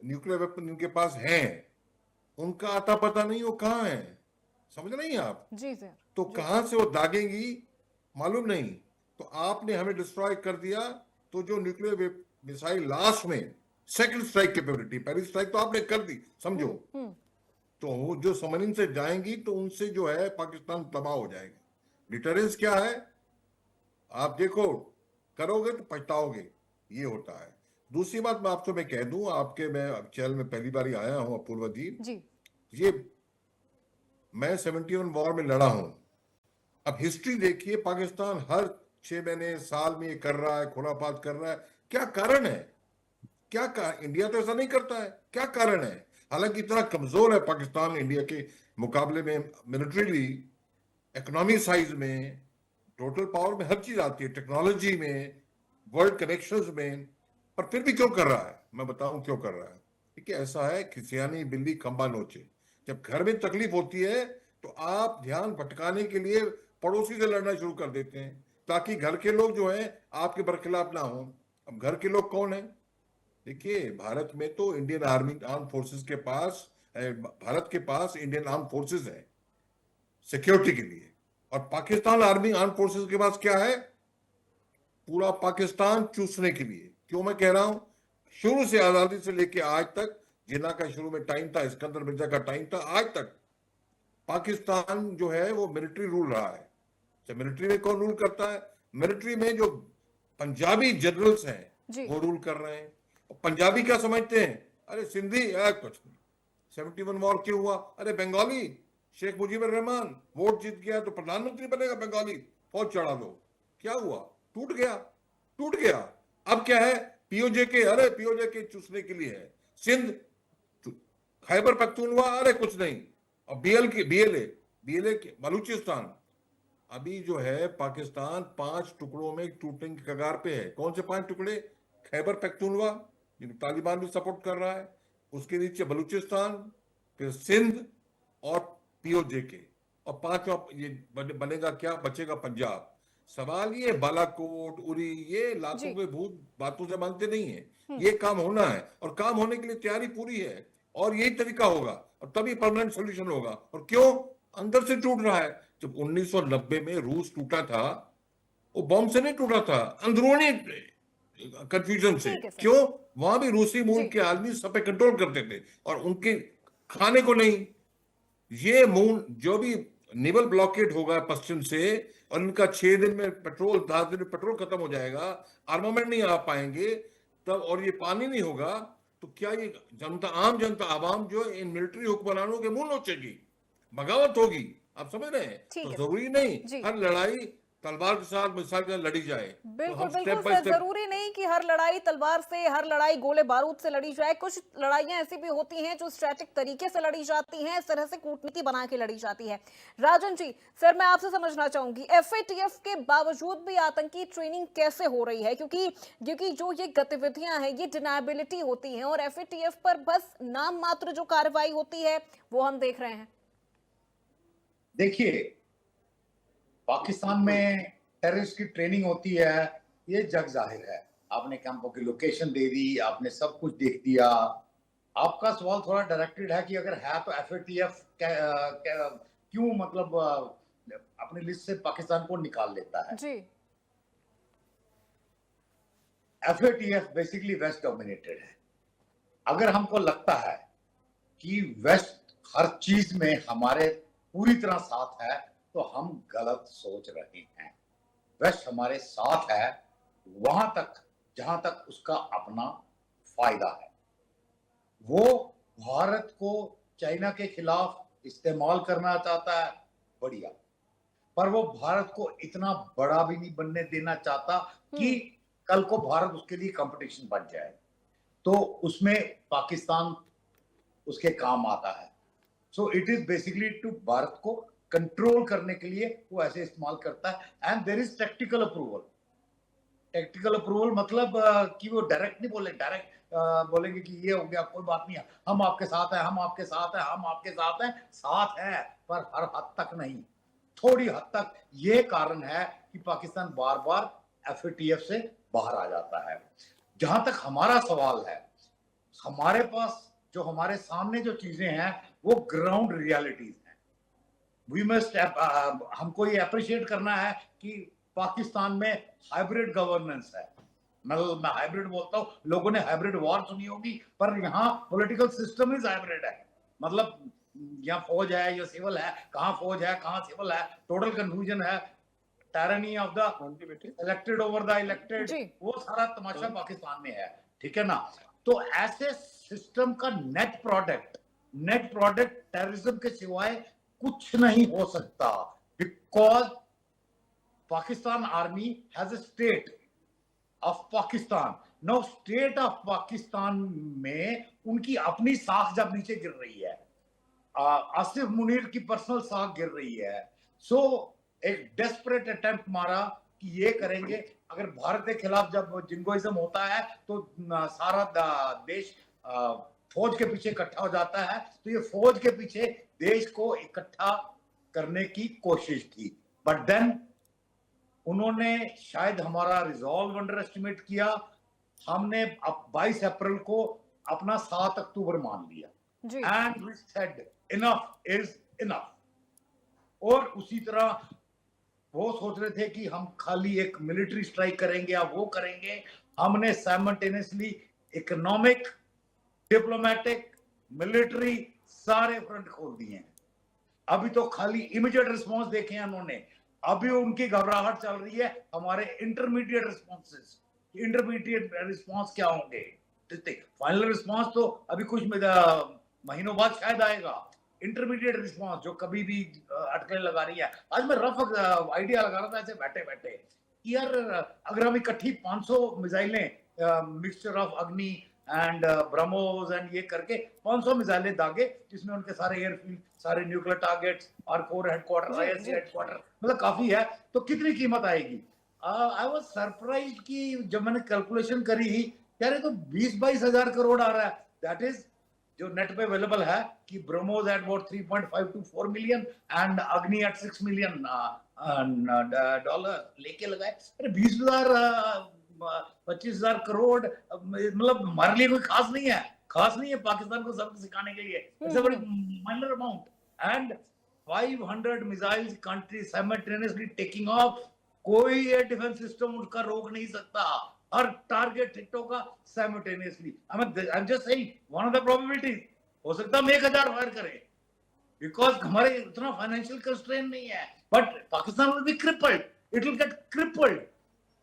न्यूक्लियर वेपन इनके पास हैं, उनका आता पता नहीं वो कहाँ है, समझ नहीं आप जी सर। तो कहां से वो दागेंगी मालूम नहीं। तो आपने हमें डिस्ट्रॉय कर दिया, तो जो न्यूक्लियर मिसाइल लास्ट में सेकंड स्ट्राइक कैपेबिलिटी, पहली स्ट्राइक तो आपने कर दी समझो, तो वो जो सबमरीन से जाएंगी तो उनसे जो है पाकिस्तान तबाह हो जाएगा। डिटरेंस क्या है, आप देखो करोगे तो पछताओगे, ये होता है। दूसरी बात मैं आपको मैं कह दूं, आपके मैं चैनल में पहली बार ही आया हूं अपूर्वा जी, ये मैं 71 वॉर में लड़ा हूं। अब हिस्ट्री देखिए, पाकिस्तान हर 6 महीने साल में ये कर रहा है, खुरापात कर रहा है। क्या कारण है, इंडिया तो ऐसा नहीं करता है, क्या कारण है? हालांकि इतना कमजोर है पाकिस्तान इंडिया के मुकाबले में, मिलिट्रीली, इकोनॉमी साइज में, टोटल पावर में, हर चीज आती है, टेक्नोलॉजी में, वर्ल्ड कनेक्शंस में, पर फिर भी क्यों कर रहा है? मैं बताऊं क्यों कर रहा है। ठीक है, ऐसा है कि सियानी बिल्ली खंबा नोचे। जब घर में तकलीफ होती है तो आप ध्यान भटकाने के लिए पड़ोसी से लड़ना शुरू कर देते हैं, ताकि घर के लोग जो है आपके बरखिलाफ ना हो। अब घर के लोग कौन है? देखिए भारत में तो इंडियन आर्मी आर्म फोर्सेस के पास, भारत के पास इंडियन आर्म फोर्सेस है सिक्योरिटी के लिए, और पाकिस्तान आर्मी आर्म फोर्सेस के पास क्या है? पूरा पाकिस्तान चूसने के लिए। क्यों मैं कह रहा हूं, शुरू से आजादी से लेके आज तक, जिन्ना का शुरू में टाइम था, सिकंदर मिर्जा का टाइम था, आज तक पाकिस्तान जो है वो मिलिट्री रूल रहा है। मिलिट्री में कौन रूल करता है? मिलिट्री में जो पंजाबी जनरल्स हैं वो रूल कर रहे हैं। पंजाबी क्या समझते हैं? अरे सिंधी कुछ नहीं। 71 वॉर क्यों हुआ? अरे बंगाली, शेख मुजीबुर रहमान वोट जीत गया तो प्रधानमंत्री बनेगा बंगाली, फौज चढ़ा दो। क्या हुआ? टूट गया। अब क्या है? पीओजे के, अरे पीओजे के चूसने के लिए है। सिंध, खैबर पख्तूनख्वा, अरे कुछ नहीं। और बीएलए के बलूचिस्तान, अभी जो है पाकिस्तान 5 टुकड़ों में टूटने की कगार पे है। कौन से 5 टुकड़े? खैबर पख्तूनख्वा, तालिबान भी सपोर्ट कर रहा है, उसके नीचे बलूचिस्तान, फिर सिंध और पीओजे के, और 5वां ये बनेगा क्या? बचेगा पंजाब। सवाल ये बालाकोट, उरी, ये लातों के भूत बातों से मानते नहीं है। ये काम होना है और काम होने के लिए तैयारी पूरी है, और यही तरीका होगा और तभी परमानेंट सोल्यूशन होगा। और क्यों अंदर से टूट रहा है? जब 1990 में रूस टूटा था, वो बॉम्ब से नहीं टूटा था, अंदरूनी कंफ्यूजन से। क्यों? वहां भी रूसी मूल के आदमी सब पे कंट्रोल करते थे और उनके खाने को नहीं। ये मून जो भी नेवल ब्लॉकेड होगा पश्चिम से, और इनका 6 दिन में पेट्रोल, 10 दिन में पेट्रोल खत्म हो जाएगा, आर्मामेंट नहीं आ पाएंगे तब, और ये पानी नहीं होगा, तो क्या ये जनता, आम जनता, आवाम जो इन मिलिट्री हुक्मरानों के मुंह नोचेगी, बगावत होगी? आप समझ रहे हैं? तो जरूरी नहीं हर लड़ाई तलवार के साथ, मिसाइल के साथ लड़ी जाए। बिल्कुल बिल्कुल सर, जरूरी नहीं कि हर लड़ाई तलवार से, हर लड़ाई गोले बारूद से लड़ी जाए। कुछ लड़ाइयां ऐसी भी होती हैं जो स्ट्रेटेजिक तरीके से लड़ी जाती हैं, इस तरह से कूटनीति बना के लड़ी जाती है। राजन जी, सर मैं आपसे समझना चाहूंगी, एफएटीएफ के बावजूद भी आतंकी ट्रेनिंग कैसे हो रही है? क्योंकि जो ये गतिविधियां हैं ये डिनायबिलिटी होती हैं, और एफएटीएफ पर बस नाम मात्र जो कार्रवाई होती है वो हम देख रहे हैं। देखिए, पाकिस्तान में टेररिस्ट की ट्रेनिंग होती है, ये जग जाहिर है। आपने कैंपों की लोकेशन दे दी, आपने सब कुछ देख दिया। आपका सवाल थोड़ा डायरेक्टेड है कि अगर है तो एफएटीएफ क्यों मतलब अपनी लिस्ट से पाकिस्तान को निकाल लेता है? जी, एफएटीएफ बेसिकली वेस्ट डोमिनेटेड है। अगर हमको लगता है कि वेस्ट हर चीज में हमारे पूरी तरह साथ है, तो हम गलत सोच रहे हैं। वेस्ट हमारे साथ है वहां तक जहां तक उसका अपना फायदा है। वो भारत को चाइना के खिलाफ इस्तेमाल करना चाहता है, बढ़िया। पर वो भारत को इतना बड़ा भी नहीं बनने देना चाहता कि कल को भारत उसके लिए कंपटीशन बन जाए, तो उसमें पाकिस्तान उसके काम आता है। So it is basically to Bharat को कंट्रोल करने के लिए वो ऐसे इस्तेमाल करता है। And there is tactical approval. Tactical approval मतलब कि वो डायरेक्ट नहीं बोले, डायरेक्ट बोलेंगे कि ये हो गया, कोई बात नहीं है, हम आपके साथ हैं, हम आपके साथ हैं, हम आपके साथ हैं, साथ है पर हर हद तक नहीं, थोड़ी हद तक। ये कारण है कि पाकिस्तान बार बार FATF से बाहर आ जाता है। जहां तक हमारा सवाल है, हमारे पास जो हमारे सामने जो चीजें हैं वो ग्राउंड रियलिटीज हैं। वी मस्ट हमको ये अप्रिशिएट करना है कि पाकिस्तान में हाइब्रिड गवर्नेंस है। मैं हाइब्रिड बोलता हूँ, लोगों ने हाइब्रिड वॉर सुनी होगी, पर यहाँ पॉलिटिकल सिस्टम इज हाइब्रिड है। मतलब यहाँ फौज है या सिविल है, कहाँ फौज है कहाँ सिविल है, टोटल कंफ्यूजन है, tyranny of the elected over the elected, वो सारा तमाशा पाकिस्तान में है, ठीक है ना। तो ऐसे सिस्टम का नेट प्रोडक्ट टेररिज्म के सिवाय कुछ नहीं हो सकता, because Pakistan army has a state of Pakistan. No state of Pakistan में उनकी अपनी साख जब नीचे गिर रही है, आसिफ मुनीर की पर्सनल साख गिर रही है, सो एक डेस्परेट अटेम्प्ट मारा कि ये करेंगे। अगर भारत के खिलाफ जब जिंगोइज्म होता है तो सारा देश फौज के पीछे इकट्ठा हो जाता है, तो ये फौज के पीछे देश को इकट्ठा करने की कोशिश की। बट देन उन्होंने शायद हमारा रिजॉल्व अंडर एस्टिमेट किया। हमने अब 22 अप्रैल को अपना 7 अक्टूबर मान लिया and we said enough is enough. और उसी तरह वो सोच रहे थे कि हम खाली एक मिलिट्री स्ट्राइक करेंगे या वो करेंगे। हमने साइमल्टेनियसली इकोनॉमिक, डिप्लोमेटिक, मिलिट्री सारे फ्रंट खोल दिए हैं। अभी तो खाली इमीडिएट रिस्पॉन्स देखे हैं उन्होंने, अभी उनकी घबराहट चल रही है हमारे इंटरमीडिएट रिस्पॉन्सेस। इंटरमीडिएट रिस्पॉन्स क्या होंगे, फाइनल रिस्पॉन्स तो अभी कुछ महीनों बाद शायद आएगा। इंटरमीडिएट रिस्पॉन्स जो कभी भी अटकलें लगा रही है। आज मैं रफ आइडिया लगा रहा था ऐसे बैठे बैठे, यार अगर हम इकट्ठी 500 मिसाइलें मिक्सचर ऑफ अग्नि एंड ब्रह्मोस एंड ये करके 500 मिसाइलें दागे, जिसमें उनके सारे एयरफील्ड, सारे न्यूक्लियर टारगेट्स और कोर हेडक्वार्टर, ISC हेडक्वार्टर, मतलब काफी है, तो कितनी कीमत आएगी। आई वाज सरप्राइज्ड कि जब मैंने कैलकुलेशन करी, यार ये तो 20-22 हजार करोड़ आ रहा है। दैट इज जो नेट पे अवेलेबल है कि BrahMos at about 3.5 to 4 million and अग्नि एट 6 मिलियन डॉलर लेके लगाए। अरे 20,000-25,000 करोड़ मतलब हमारे लिए कोई खास नहीं है पाकिस्तान को सबक सिखाने के लिए। It's a very minor amount and 500 missiles country simultaneously taking of, कोई एयर डिफेंस सिस्टम उसका रोक नहीं सकता, हर टारगेट हिट होगा simultaneously. I am just saying one of the probabilities, हो सकता है हम 1000 फायर करें, बिकॉज हमारे इतना फाइनेंशियल कंस्ट्रेन नहीं है। But Pakistan will be crippled, it will get crippled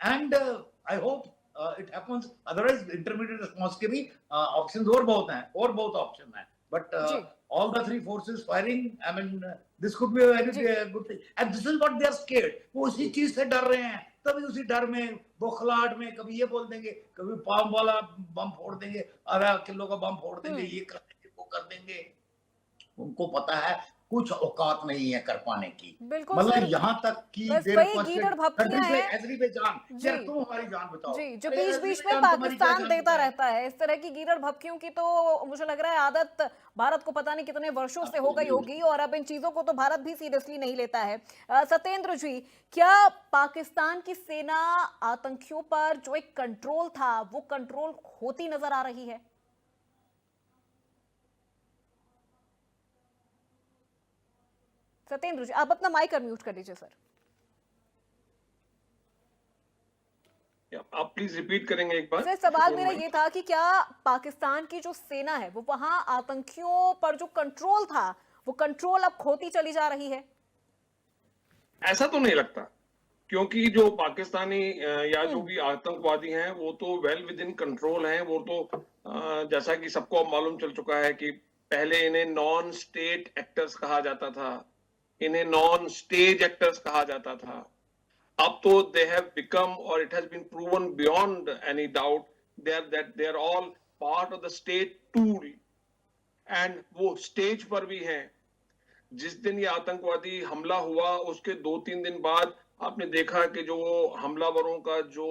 and I hope it happens. Otherwise intermediate response के भी ऑप्शंस और बहुत हैं, और बहुत ऑप्शन हैं, but all the three forces firing, I mean this could be a very good thing and this is what they are scared। वो उसी चीज से डर रहे हैं, तभी उसी डर में बौखलाहट में कभी ये बोल देंगे, कभी पाम वाला बम फोड़ देंगे, आधा किलो का बम फोड़ देंगे, ये कर देंगे, वो कर देंगे। उनको पता है कुछ औकात नहीं है कर पाने की। मतलब यहाँ तक कि तुम हमारी जान बचाओ जी, जो बीच बीच में पाकिस्तान देता रहता है इस तरह की गीदड़ भपकियों की, तो मुझे लग रहा है आदत भारत को पता नहीं कितने वर्षों से हो गई होगी, और अब इन चीजों को तो भारत भी सीरियसली नहीं लेता है। सत्येंद्र जी, क्या पाकिस्तान की सेना आतंकियों पर जो एक कंट्रोल था वो कंट्रोल होती नजर आ रही है? सत्येंद्र जी, आप अपना माइक अनम्यूट कर लीजिए सर। आप प्लीज रिपीट करेंगे एक बार? सर, सवाल मेरा ये था कि क्या पाकिस्तान की जो सेना है वो वहां आतंकियों पर जो कंट्रोल था वो कंट्रोल अब खोती चली जा रही है? ऐसा तो नहीं लगता, क्योंकि जो पाकिस्तानी या जो भी आतंकवादी हैं वो तो वेल विद इन कंट्रोल हैं। वो तो जैसा कि सबको अब मालूम चल चुका है कि पहले इन्हें नॉन स्टेट एक्टर्स कहा जाता था, इन्हें नॉन स्टेज एक्टर्स कहा जाता था। अब तो दे हैव बिकम, और it has been proven beyond any doubt, they are all part of the state tool, and वो स्टेज पर भी हैं। जिस दिन ये आतंकवादी हमला हुआ उसके 2-3 दिन बाद आपने देखा कि जो हमलावरों का जो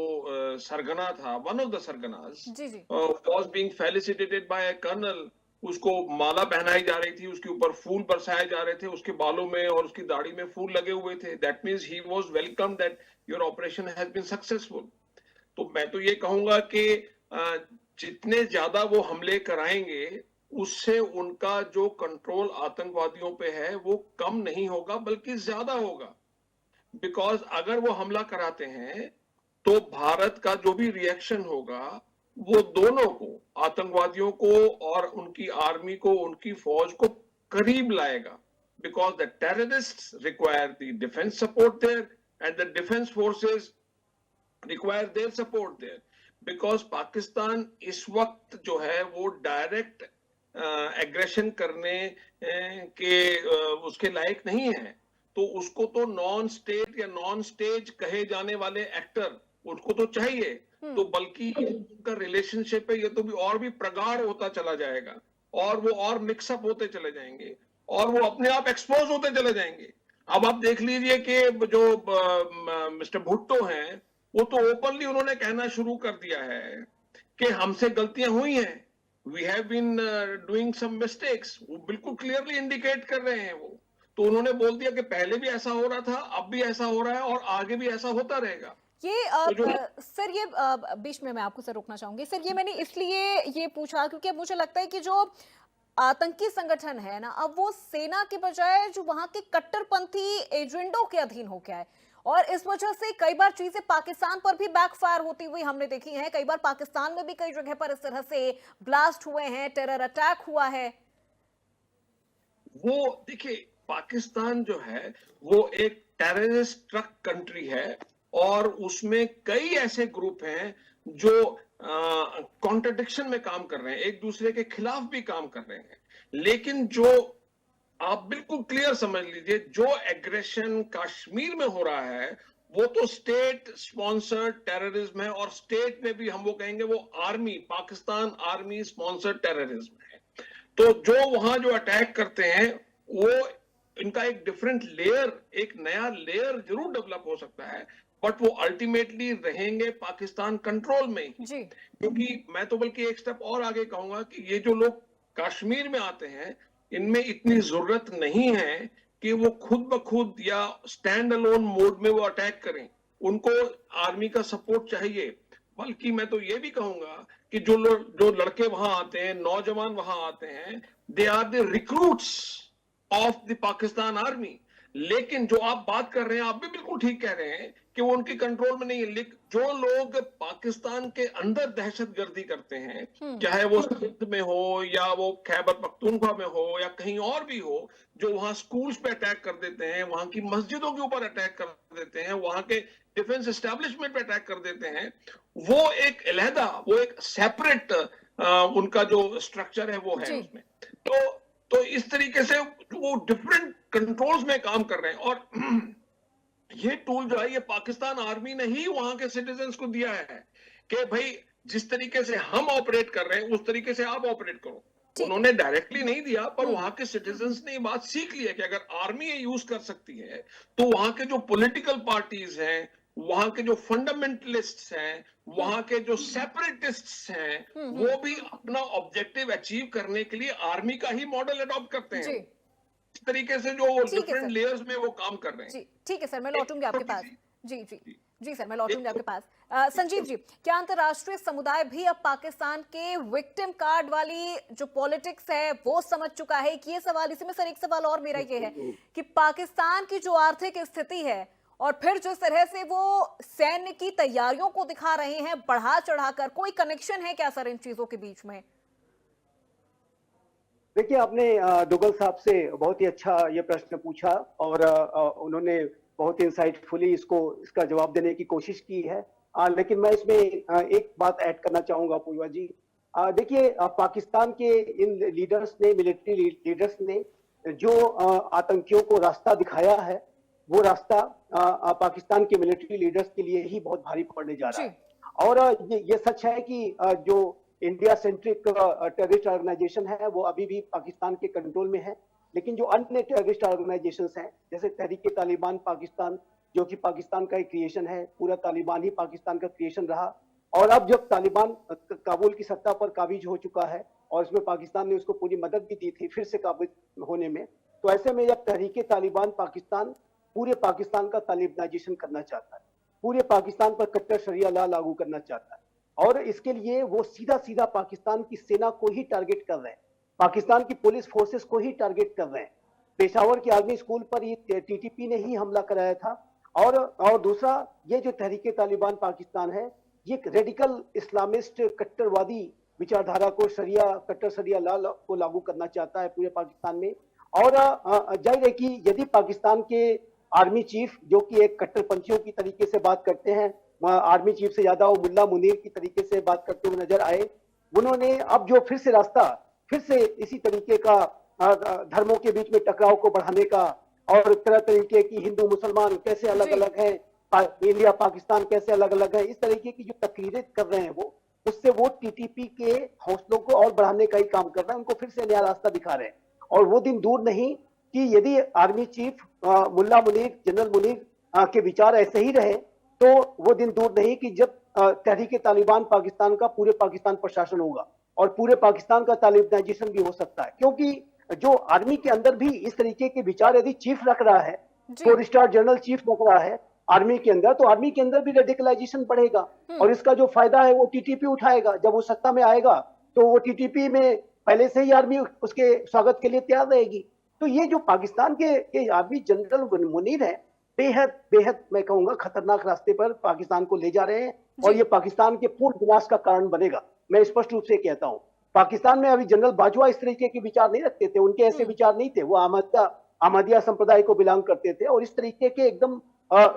सरगना था, वन ऑफ द सरगनास was being felicitated by a colonel, उसको माला पहनाई जा रही थी, उसके ऊपर फूल बरसाए जा रहे थे, उसके बालों में और उसकी दाढ़ी में फूल लगे हुए थे। That means he was welcome that your operation has been successful. तो मैं तो ये कहूंगा कि जितने ज्यादा वो हमले कराएंगे उससे उनका जो कंट्रोल आतंकवादियों पे है वो कम नहीं होगा बल्कि ज्यादा होगा। बिकॉज अगर वो हमला कराते हैं तो भारत का जो भी रिएक्शन होगा वो दोनों को, आतंकवादियों को और उनकी आर्मी को, उनकी फौज को करीब लाएगा। Because the terrorists require the defence support there and the defence forces require their support there. Because Pakistan इस वक्त जो है वो डायरेक्ट एग्रेशन करने के उसके लायक नहीं है, तो उसको तो नॉन स्टेट या नॉन स्टेज कहे जाने वाले एक्टर उसको तो चाहिए। तो बल्कि उनका रिलेशनशिप है ये तो भी और भी प्रगाढ़ होता चला जाएगा और वो और मिक्सअप होते चले जाएंगे और वो अपने आप एक्सपोज होते चले जाएंगे। अब आप देख लीजिए कि जो मिस्टर भुट्टो हैं वो तो ओपनली उन्होंने कहना शुरू कर दिया है कि हमसे गलतियां हुई हैं, we have been doing some mistakes. वो बिल्कुल क्लियरली इंडिकेट कर रहे हैं वो। तो उन्होंने बोल दिया कि पहले भी ऐसा हो रहा था, अब भी ऐसा हो रहा है और आगे भी ऐसा होता रहेगा। ये सर ये बीच में मैं आपको सर रोकना चाहूंगी सर, ये मैंने इसलिए ये पूछा क्योंकि मुझे लगता है कि जो आतंकी संगठन है ना, अब वो सेना के बजाय जो वहां के कट्टरपंथी एजेंडों के अधीन हो गया है और इस वजह से कई बार चीजें पाकिस्तान पर भी बैकफायर होती हुई हमने देखी हैं। कई बार पाकिस्तान में भी कई जगह पर इस तरह से ब्लास्ट हुए हैं, टेरर अटैक हुआ है। वो देखिए पाकिस्तान जो है वो एक टेररिस्ट ट्रक कंट्री है और उसमें कई ऐसे ग्रुप हैं जो कॉन्ट्रडिक्शन में काम कर रहे हैं, एक दूसरे के खिलाफ भी काम कर रहे हैं। लेकिन जो आप बिल्कुल क्लियर समझ लीजिए, जो एग्रेशन कश्मीर में हो रहा है वो तो स्टेट स्पॉन्सर्ड टेररिज्म है और स्टेट में भी हम वो कहेंगे वो army, Pakistan army sponsored terrorism है। तो जो वहां जो अटैक करते हैं वो इनका एक डिफरेंट लेयर, एक नया लेयर जरूर डेवलप हो सकता है, बट वो अल्टीमेटली रहेंगे पाकिस्तान कंट्रोल में जी। क्योंकि मैं तो बल्कि एक स्टेप और आगे कहूंगा कि ये जो लोग कश्मीर में आते हैं इनमें इतनी जरूरत नहीं है कि वो खुद ब खुद या स्टैंड अलोन मोड में वो अटैक करें, उनको आर्मी का सपोर्ट चाहिए। बल्कि मैं तो ये भी कहूंगा कि जो लड़के वहां आते हैं, नौजवान वहां आते हैं, they are the recruits of the Pakistan army. लेकिन जो आप बात कर रहे हैं, आप भी बिल्कुल ठीक कह रहे हैं कि वो उनके कंट्रोल में नहीं है। लेकिन जो लोग पाकिस्तान के अंदर दहशतगर्दी करते हैं, चाहे वो सिंध में हो या वो खैबर पख्तूनख्वा में हो या कहीं और भी हो, जो वहां स्कूल्स पे अटैक कर देते हैं, वहां की मस्जिदों के ऊपर अटैक कर देते हैं, वहां के डिफेंस एस्टेब्लिशमेंट पे अटैक कर देते हैं, वो एक अलहदा, वो एक सेपरेट उनका जो स्ट्रक्चर है वो है उसमें। तो इस तरीके से वो डिफरेंट कंट्रोल्स में काम कर रहे हैं और ये टूल जो है ये पाकिस्तान आर्मी ने ही वहां के सिटीजन्स को दिया है कि भाई जिस तरीके से हम ऑपरेट कर रहे हैं उस तरीके से आप ऑपरेट करो। उन्होंने डायरेक्टली नहीं दिया पर वहां के सिटीजन्स ने ये बात सीख ली है कि अगर आर्मी ये यूज कर सकती है तो वहां के जो पॉलिटिकल पार्टीज हैं, वहां के जो फंडामेंटलिस्ट्स हैं, वहां के जो सेपरेटिस्ट्स हैं, वो भी अपना ऑब्जेक्टिव अचीव करने के लिए आर्मी का ही मॉडल अडॉप्ट करते हैं। इस तरीके से जो डिफरेंट लेयर्स में वो काम कर रहे हैं। ठीक है सर, मैं लौटूंगी आपके पास। जी सर, मैं लौटूंगी आपके पास। संजीव जी, क्या अंतर्राष्ट्रीय समुदाय भी अब पाकिस्तान के विक्टिम कार्ड वाली जो पॉलिटिक्स है वो समझ चुका है? कि ये सवाल, इसी में सर एक सवाल और मेरा ये है कि पाकिस्तान की जो आर्थिक स्थिति है और फिर जिस तरह से वो सैन्य की तैयारियों को दिखा रहे हैं बढ़ा चढ़ाकर, कोई कनेक्शन है क्या सर इन चीजों के बीच में? देखिए, आपने डोगल साहब से बहुत ही अच्छा ये प्रश्न पूछा और उन्होंने बहुत इंसाइटफुली इसका जवाब देने की कोशिश की है। लेकिन मैं इसमें एक बात ऐड करना चाहूंगा पूर्वा जी। देखिए, पाकिस्तान के इन लीडर्स ने, मिलिट्री लीडर्स ने जो आतंकियों को रास्ता दिखाया है, वो रास्ता पाकिस्तान के मिलिट्री लीडर्स के लिए ही बहुत भारी पड़ने जा रहा है। और ये सच है कि जो इंडिया सेंट्रिक टेररिस्ट ऑर्गेनाइजेशन है वो अभी भी पाकिस्तान के कंट्रोल में है, लेकिन जो अन्य टेररिस्ट ऑर्गेनाइजेशंस हैं जैसे तहरीक तालिबान पाकिस्तान, जो कि पाकिस्तान का एक क्रिएशन है, पूरा तालिबान ही पाकिस्तान का क्रिएशन रहा, और अब जब तालिबान काबुल की सत्ता पर काबिज हो चुका है और इसमें पाकिस्तान ने उसको पूरी मदद भी दी थी फिर से काबिज होने में, तो ऐसे में जब तहरीक तालिबान पाकिस्तान पूरे पाकिस्तान का तालिबानाइजेशन करना चाहता है, पूरे पाकिस्तान पर कट्टर शरिया लॉ लागू करना चाहता है, और इसके लिए वो सीधा सीधा पाकिस्तान की सेना को ही टारगेट कर रहे हैं, पाकिस्तान की पुलिस फोर्सेस को ही टारगेट कर रहे हैं। पेशावर के आर्मी स्कूल पर ये टीटीपी ने ही हमला कराया था। और दूसरा, ये जो तहरीक तालिबान पाकिस्तान है, ये रेडिकल इस्लामिस्ट कट्टरवादी विचारधारा को कट्टर शरिया लॉ को लागू करना चाहता है पूरे पाकिस्तान में। और जाहिर है कि यदि पाकिस्तान के आर्मी चीफ, जो कि एक कट्टरपंथियों की तरीके से बात करते हैं, आर्मी चीफ से ज्यादा वो मुल्ला मुनीर की तरीके से बात करते हुए नजर आए, उन्होंने अब जो फिर से इसी तरीके का धर्मों के बीच में टकराव को बढ़ाने का, और तरह तरीके की हिंदू मुसलमान कैसे अलग अलग हैं, इंडिया पाकिस्तान कैसे अलग अलग है, इस तरीके की जो तकरीरें कर रहे हैं उससे वो टीटीपी के हौसलों को और बढ़ाने का ही काम कर रहे हैं, उनको फिर से नया रास्ता दिखा रहे हैं। और वो दिन दूर नहीं कि यदि आर्मी चीफ मुल्ला मुनीर, जनरल मुनीर के विचार ऐसे ही रहे, तो वो दिन दूर नहीं कि जब तहरीक तालिबान पाकिस्तान का पूरे पाकिस्तान पर शासन होगा और पूरे पाकिस्तान का तालिबानाइजेशन भी हो सकता है। क्योंकि जो आर्मी के अंदर भी इस तरीके के विचार यदि चीफ रख रहा है, 4 स्टार जनरल चीफ रख रहा है आर्मी के अंदर, तो आर्मी के अंदर भी रेडिकलाइजेशन बढ़ेगा, और इसका जो फायदा है वो टीटीपी उठाएगा। जब वो सत्ता में आएगा तो वो टीटीपी में पहले से ही आर्मी उसके स्वागत के लिए तैयार रहेगी। तो ये जो पाकिस्तान के आर्मी जनरल मुनीर है, बेहद बेहद मैं कहूंगा खतरनाक रास्ते पर पाकिस्तान को ले जा रहे हैं, और ये पाकिस्तान के पूर्ण विनाश का कारण बनेगा। मैं स्पष्ट रूप से कहता हूँ, पाकिस्तान में अभी जनरल बाजवा इस तरीके के विचार नहीं रखते थे, उनके ऐसे विचार नहीं थे, वो अहमदिया संप्रदाय को बिलोंग करते थे, और इस तरीके के एकदम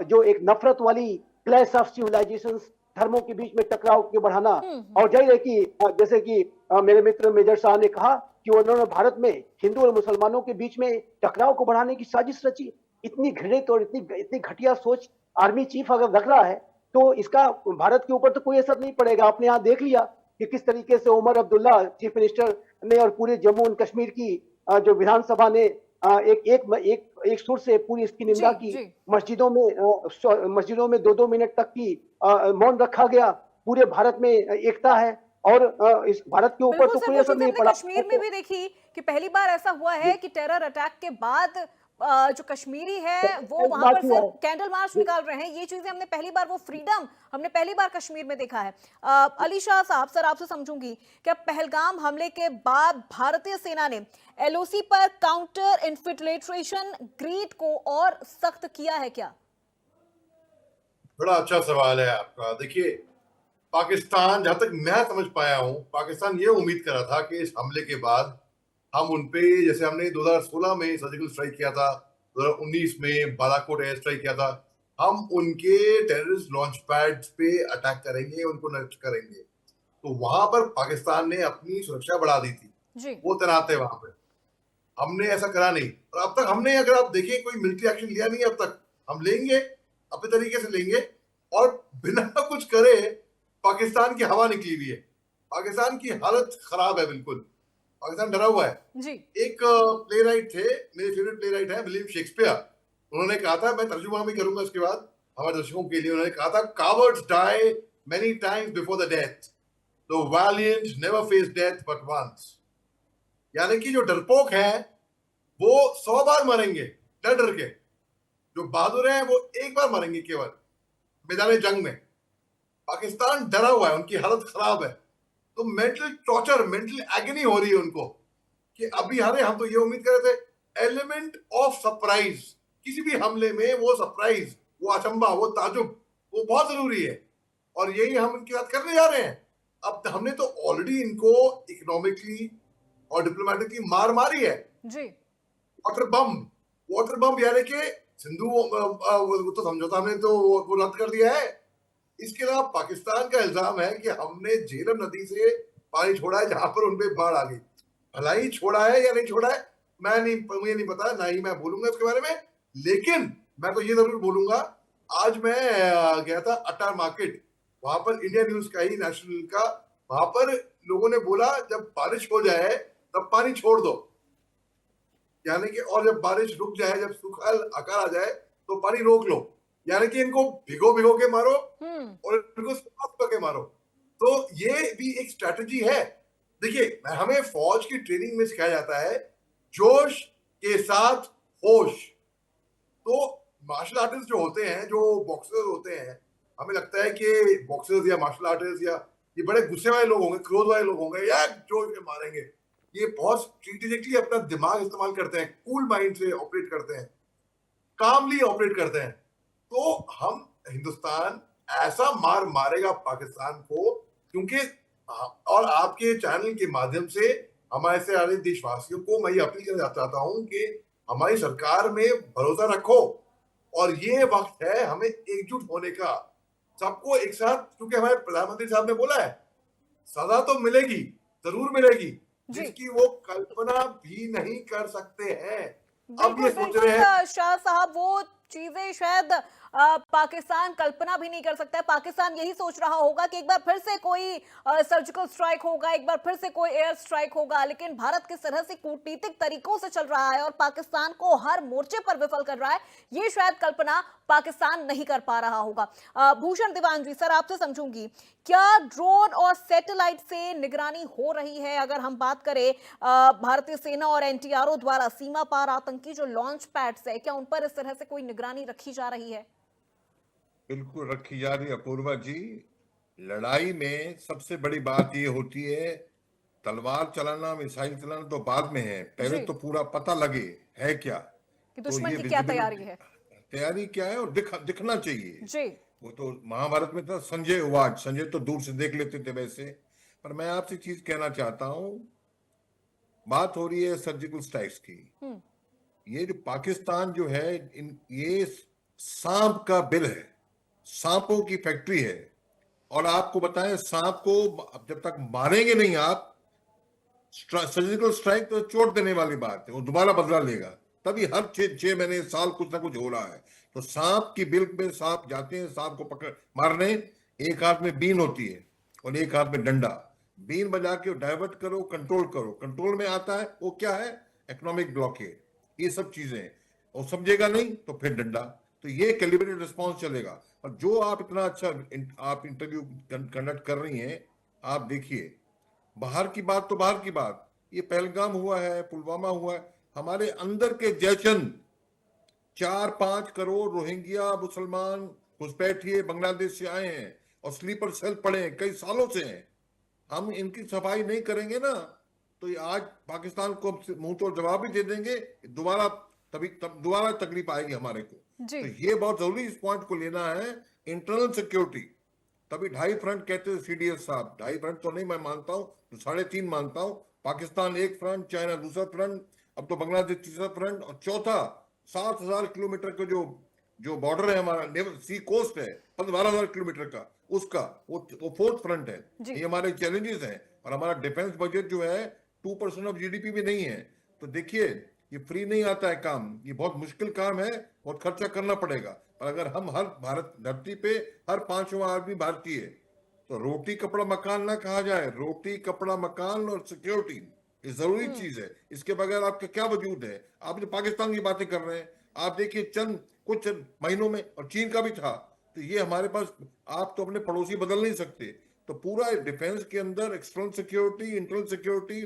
जो एक नफरत वाली क्लैश ऑफ सिविलाइजेशंस, धर्मों के बीच में टकराव के बढ़ाना। और जाहिर है कि जैसे कि मेरे मित्र मेजर शाह ने कहा कि उन्होंने भारत में हिंदू और मुसलमानों के बीच में टकराव को बढ़ाने की साजिश रची। इतनी घृणित और इतनी घटिया सोच आर्मी चीफ अगर रख रहा है तो इसका भारत के ऊपर तो कोई असर नहीं पड़ेगा। आपने यहाँ देख लिया कि किस तरीके से उमर अब्दुल्ला चीफ मिनिस्टर ने और पूरे जम्मू एंड कश्मीर की जो विधानसभा ने एक सुर से पूरी इसकी निंदा की। मस्जिदों में 2-2 मिनट तक की मौन रखा गया। पूरे भारत में एकता है और इस भारत के ऊपर तो कोई असर नहीं पड़ा। कश्मीर में भी देखी कि पहली बार ऐसा हुआ है कि टेरर अटैक के बाद जो कश्मीरी है वो वहां पर से कैंडल मार्च निकाल रहे हैं। ये चीजें हमने पहली बार कश्मीर में देखा है। अली शाह साहब, सर आपसे समझूंगी, क्या पहलगाम हमले के बाद भारतीय सेना ने एलओसी पर काउंटर इन्फिल्ट्रेशन ग्रीड को और सख्त किया है क्या? बड़ा अच्छा सवाल है आपका। देखिए, पाकिस्तान, जहां तक मैं समझ पाया हूं, पाकिस्तान ये उम्मीद कर रहा था कि इस हमले के बाद हम उनपे, जैसे हमने 2016 में सर्जिकल स्ट्राइक किया था, 2019 में बालाकोट एयर स्ट्राइक किया था, हम उनके टेररिस्ट लॉन्च पैड्स पे अटैक करेंगे, उनको नष्ट करेंगे। तो वहां पर पाकिस्तान ने अपनी सुरक्षा बढ़ा दी थी, वो तैनात है वहां पे। हमने ऐसा करा नहीं, और अब तक हमने, अगर आप देखें, कोई मिलिट्री एक्शन लिया नहीं अब तक। हम लेंगे, अपने तरीके से लेंगे, और बिना कुछ करे पाकिस्तान की हवा निकली हुई है। पाकिस्तान की हालत खराब है, बिल्कुल पाकिस्तान डरा हुआ है जी। एक प्ले राइट थे, मेरे फेवरेट प्ले राइट है विलियम शेक्सपियर, उन्होंने कहा था, मैं तर्जुमा भी करूंगा इसके बाद हमारे दर्शकों के लिए, उन्होंने कहा था, cowards die many times before the death, the valiant never face death but once. यानी कि जो डरपोक है वो 100 बार मरेंगे डर डर के, जो बहादुर है वो एक बार मरेंगे केवल मैदान जंग में। पाकिस्तान डरा हुआ है, उनकी हालत खराब है, तो मेंटल टॉर्चर, मेंटल एगनी हो रही है उनको कि अभी हारे। हम तो ये उम्मीद कर रहे थे एलिमेंट ऑफ सरप्राइज, किसी भी हमले में वो सरप्राइज, वो अचंबा, वो ताजुब, वो बहुत जरूरी है, और यही हम इनके साथ करने जा रहे हैं। अब हमने तो ऑलरेडी इनको इकोनॉमिकली और डिप्लोमेटिकली मार मारी है जी। वाटर बम यानी कि सिंधु वो तो समझौता हमने तो वो रद्द कर दिया है। इसके अलावा पाकिस्तान का इल्जाम है कि हमने झेलम नदी से पानी छोड़ा है जहां पर उनपे बाढ़ आ गई। भलाई छोड़ा है या नहीं छोड़ा है, मुझे नहीं पता, ना ही मैं बोलूंगा इसके बारे में। लेकिन मैं तो ये जरूर बोलूंगा, आज मैं गया था अटार मार्केट, वहां पर इंडिया न्यूज का ही, नेशनल का, वहां पर लोगों ने बोला जब बारिश हो जाए तब पानी छोड़ दो, यानी कि, और जब बारिश रुक जाए, जब सूखा आकार आ जाए तो पानी रोक लो, यानी कि इनको भिगो भिगो के मारो और इनको साफ करके मारो। तो ये भी एक स्ट्रेटजी है। देखिए, हमें फौज की ट्रेनिंग में सिखाया जाता है जोश के साथ होश। तो मार्शल आर्टिस्ट जो होते हैं, जो बॉक्सर्स होते हैं, हमें लगता है कि बॉक्सर्स या मार्शल आर्टिस्ट या ये बड़े गुस्से वाले लोग होंगे, क्रोध वाले लोग होंगे, या जोश में मारेंगे। ये बहुत स्ट्रेटेजिकली अपना दिमाग इस्तेमाल करते हैं, कूल माइंड से ऑपरेट करते हैं, कामली ऑपरेट करते हैं। तो हम, हिंदुस्तान ऐसा मार मारेगा पाकिस्तान को, क्योंकि, और आपके चैनल के माध्यम से हमारे से सारे देशवासियों को मैं ये अपील करना चाहता हूं कि हमारी सरकार में भरोसा रखो, और ये वक्त है हमें एकजुट होने का, सबको एक साथ, क्योंकि हमारे प्रधानमंत्री साहब ने बोला है सजा तो मिलेगी, जरूर मिलेगी, जिसकी वो कल्पना भी नहीं कर सकते हैं। अब ये सोच रहे हैं शाह साहब, वो चीजें शायद पाकिस्तान कल्पना भी नहीं कर सकता है। पाकिस्तान यही सोच रहा होगा कि एक बार फिर से कोई सर्जिकल स्ट्राइक होगा, एक बार फिर से कोई एयर स्ट्राइक होगा, लेकिन भारत किस तरह से कूटनीतिक तरीकों से चल रहा है और पाकिस्तान को हर मोर्चे पर विफल कर रहा है, ये शायद कल्पना पाकिस्तान नहीं कर पा रहा होगा। भूषण दीवान जी, सर आपसे समझूंगी, क्या ड्रोन और सैटेलाइट से निगरानी हो रही है? अगर हम बात करें भारतीय सेना और एनटीआरओ द्वारा सीमा पार आतंकी जो लॉन्च पैड्स है, क्या उन पर इस तरह से कोई निगरानी रखी जा रही है? बिल्कुल रखी जा रही है अपूर्वा जी। लड़ाई में सबसे बड़ी बात ये होती है, तलवार चलाना, मिसाइल चलाना तो बाद में है, पहले तो पूरा पता लगे है क्या, कि दुश्मन तो ये की क्या तैयारी है, तैयारी क्या है, और दिखना चाहिए जी। वो तो महाभारत में था संजय उवाच, संजय तो दूर से देख लेते थे वैसे। पर मैं आपसे चीज कहना चाहता हूं, बात हो रही है सर्जिकल स्ट्राइक्स की। ये जो पाकिस्तान जो है, ये सांप का बिल है, सांपों की फैक्ट्री है। और आपको बताएं, सांप को जब तक मारेंगे नहीं आप, सर्जिकल स्ट्राइक तो चोट देने वाली बात है, वो दोबारा बदला लेगा। तभी हर 6 महीने साल कुछ ना कुछ हो रहा है। तो सांप की बिल में सांप जाते हैं, सांप को पकड़ मारने, एक हाथ में बीन होती है और एक हाथ में डंडा, बीन बजा के डाइवर्ट करो, कंट्रोल करो। कंट्रोल में आता है वो क्या है, इकोनॉमिक ब्लॉकेड, ये सब चीजें। और समझेगा नहीं तो फिर डंडा। तो ये कैलिब्रेटेड रिस्पॉन्स चलेगा। और जो आप इतना अच्छा आप इंटरव्यू कंडक्ट कर रही हैं, आप देखिए, बाहर की बात तो बाहर की बात, ये पहलगाम हुआ है, पुलवामा हुआ है, हमारे अंदर के जैशन 4-5 करोड़ रोहिंग्या मुसलमान घुसपैठिए बांग्लादेश से आए हैं और स्लीपर सेल पड़े हैं, कई सालों से हैं। हम इनकी सफाई नहीं करेंगे ना, तो ये आज पाकिस्तान को मुंह तोड़ जवाब भी दे देंगे, दोबारा तकलीफ आएगी हमारे को। तो ये बहुत जरूरी इस पॉइंट को लेना है, इंटरनल सिक्योरिटी। तभी 2.5 फ्रंट कहते हैं सीडीएस साहब, 2.5 फ्रंट तो नहीं मैं मानता हूं, तो 3.5 मानता हूं। पाकिस्तान एक फ्रंट, चाइना दूसरा फ्रंट, अब तो बांग्लादेश तीसरा फ्रंट, और चौथा 7,000 किलोमीटर का जो बॉर्डर है हमारा, सी कोस्ट है 12,000 किलोमीटर का, उसका वो 4th फ्रंट है। ये हमारे चैलेंजेस हैं। और हमारा डिफेंस बजट जो है 2% ऑफ जीडीपी भी नहीं है। तो देखिए, ये फ्री नहीं आता है काम, ये बहुत मुश्किल काम है, बहुत खर्चा करना पड़ेगा। और अगर हम हर भारत धरती पे हर 5वां आदमी भारतीय है, तो रोटी कपड़ा मकान ना कहा जाए, रोटी कपड़ा मकान और सिक्योरिटी ये जरूरी चीज है। इसके बगैर आपका क्या वजूद है? आप जो पाकिस्तान की बातें कर रहे हैं, आप देखिए कुछ महीनों में, और चीन का भी था, तो ये हमारे पास, आप तो अपने पड़ोसी बदल नहीं सकते। तो पूरा डिफेंस के अंदर external security, internal security,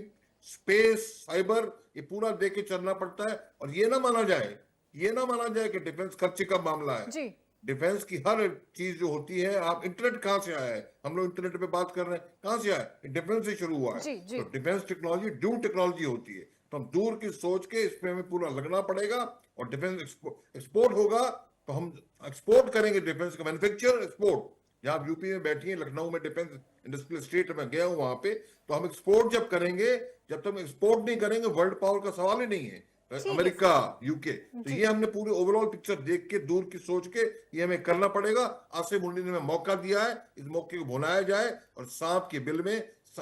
space, cyber, ये पूरा देके चलना पड़ता है। और ये ना माना जाए कि डिफेंस खर्चे का मामला है। डिफेंस की हर चीज जो होती है, आप इंटरनेट कहां से आया है, हम लोग इंटरनेट पे बात कर रहे हैं, कहां से आया है, डिफेंस से शुरू हुआ है। तो डिफेंस टेक्नोलॉजी ड्यू टेक्नोलॉजी होती है। तो हम दूर की सोच के इसमें हमें पूरा लगना पड़ेगा। और डिफेंस एक्सपोर्ट होगा तो हम एक्सपोर्ट करेंगे, डिफेंस का मैन्युफैक्चर एक्सपोर्ट। जहां यूपी में बैठी है, लखनऊ में डिफेंस इंडस्ट्रियल स्टेट में गया हूं वहां पे, तो हम एक्सपोर्ट जब करेंगे, जब तक एक्सपोर्ट नहीं करेंगे वर्ल्ड पावर का सवाल ही नहीं है, अमेरिका, यूके। तो ये हमने पूरी ओवरऑल पिक्चर देख के, दूर की सोच के, ये हमें करना पड़ेगा। आसिफ मुंडी ने हमें मौका दिया है, इस मौके को भुनाया जाए और सांप के बिल में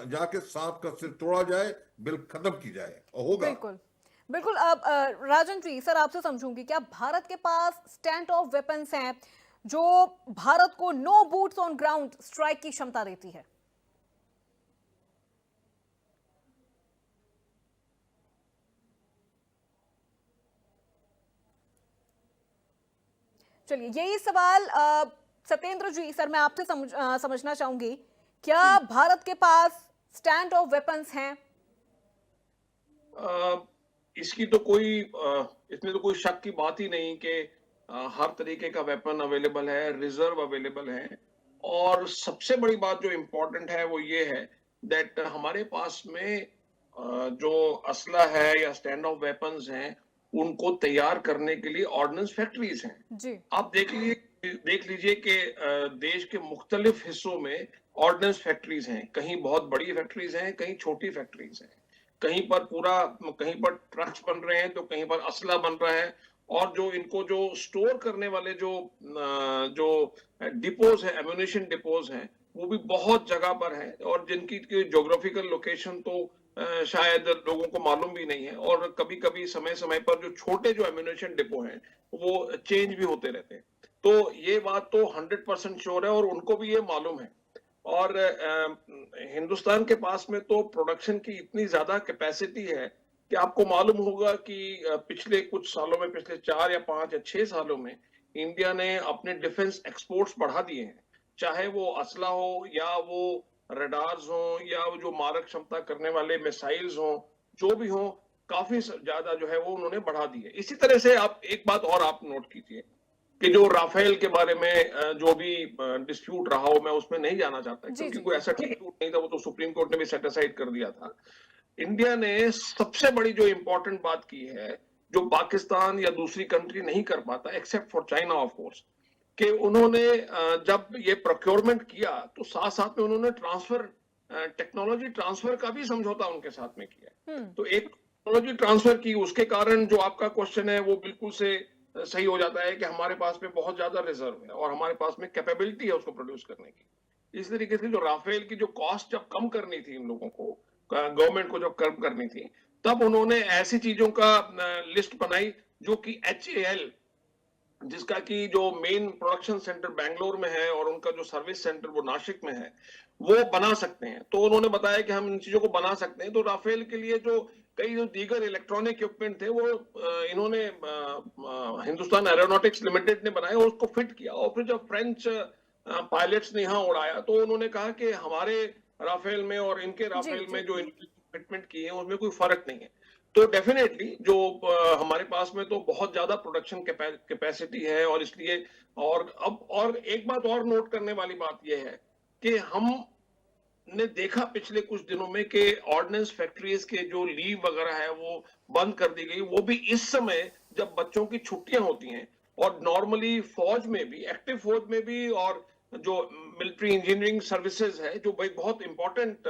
जाके सांप का सिर तोड़ा जाए, बिल खत्म की जाए, और होगा। बिल्कुल बिल्कुल। अब राजन जी, सर आपसे समझूंगी, क्या भारत के पास स्टैंड ऑफ वेपन्स हैं जो भारत को no boots on ground strike की क्षमता देती है? चलिए, यही सवाल सत्येंद्र जी, सर मैं आपसे समझना चाहूंगी, क्या भारत के पास स्टैंड ऑफ वेपन्स हैं? इसकी तो कोई इसमें तो कोई शक की बात ही नहीं कि हर तरीके का वेपन अवेलेबल है, रिजर्व अवेलेबल है। और सबसे बड़ी बात जो इम्पोर्टेंट है वो ये है दैट हमारे पास में जो असला है या स्टैंड ऑफ वेपन्स हैं, उनको तैयार करने के लिए ऑर्डिनेंस फैक्ट्रीज हैं। जी। आप देख लीजिए कि देश के मुख्तलिफ हिस्सों में ऑर्डिनेंस फैक्ट्रीज हैं। कहीं बहुत बड़ी फैक्ट्रीज हैं, कहीं छोटी फैक्ट्रीज हैं। कहीं पर ट्रक्स बन रहे हैं तो कहीं पर असला बन रहा है। और जो इनको जो स्टोर करने वाले जो डिपोज है, एम्यूनिशन डिपोज हैं, वो भी बहुत जगह पर है और जिनकी ज्योग्राफिकल लोकेशन तो शायद लोगों को मालूम भी नहीं है। और कभी कभी समय समय पर जो छोटे जो एम्यूनिशन डिपो हैं वो चेंज भी होते रहते हैं। तो ये बात तो 100% श्योर है और उनको भी ये मालूम है। और हिंदुस्तान के पास में तो प्रोडक्शन की इतनी ज्यादा कैपेसिटी है कि आपको मालूम होगा कि पिछले कुछ सालों में, पिछले 4 या 5 या 6 सालों में इंडिया ने अपने डिफेंस एक्सपोर्ट्स बढ़ा दिए हैं। चाहे वो असला हो या वो रडार्स हो या वो जो मारक क्षमता करने वाले मिसाइल्स हो, जो भी हो, काफी ज्यादा जो है वो उन्होंने बढ़ा दी है। इसी तरह से आप एक बात और आप नोट कीजिए कि जो राफेल के बारे में जो भी डिस्प्यूट रहा हो, मैं उसमें नहीं जाना चाहता क्योंकि कोई ऐसा डिस्प्यूट नहीं था, वो तो सुप्रीम कोर्ट ने भी सेट असाइड कर दिया था। इंडिया ने सबसे बड़ी जो इंपॉर्टेंट बात की है, जो पाकिस्तान या दूसरी कंट्री नहीं कर पाता except for China of course, कि उन्होंने जब ये प्रोक्योरमेंट किया तो साथ साथ में उन्होंने टेक्नोलॉजी ट्रांसफर का भी समझौता उनके साथ में किया। तो एक टेक्नोलॉजी ट्रांसफर की, उसके कारण जो आपका क्वेश्चन है वो बिल्कुल से सही हो जाता है कि हमारे पास में बहुत ज्यादा रिजर्व है और हमारे पास में कैपेबिलिटी है उसको प्रोड्यूस करने की। इस तरीके से जो राफेल की जो कॉस्ट जब कम करनी थी इन लोगों को, गवर्नमेंट को जब कम करनी थी, तब उन्होंने ऐसी चीजों का लिस्ट बनाई जो कि HAL, जिसका कि जो मेन प्रोडक्शन सेंटर बैंगलोर में है और उनका जो सर्विस सेंटर वो नासिक में है, वो बना सकते हैं। तो उन्होंने बताया कि हम इन चीजों को बना सकते हैं। तो राफेल के लिए जो कई जो दीगर इलेक्ट्रॉनिक इक्विपमेंट थे वो इन्होंने हिंदुस्तान एरोनॉटिक्स लिमिटेड ने बनाया और उसको फिट किया। और फिर जब फ्रेंच पायलट्स ने यहाँ उड़ाया तो उन्होंने कहा कि हमारे राफेल में और इनके राफेल में जो फिटमेंट की है उसमें कोई फर्क नहीं है। तो डेफिनेटली जो हमारे पास में तो बहुत ज्यादा प्रोडक्शन कैपेसिटी है और इसलिए और एक बात और नोट करने वाली बात यह है कि हम ने देखा पिछले कुछ दिनों में कि ऑर्डिनेंस फैक्ट्रीज के जो लीव वगैरह है वो बंद कर दी गई, वो भी इस समय जब बच्चों की छुट्टियां होती हैं। और नॉर्मली फौज में भी, एक्टिव फौज में भी, और जो मिलिट्री इंजीनियरिंग सर्विसेज है, जो भाई बहुत इंपॉर्टेंट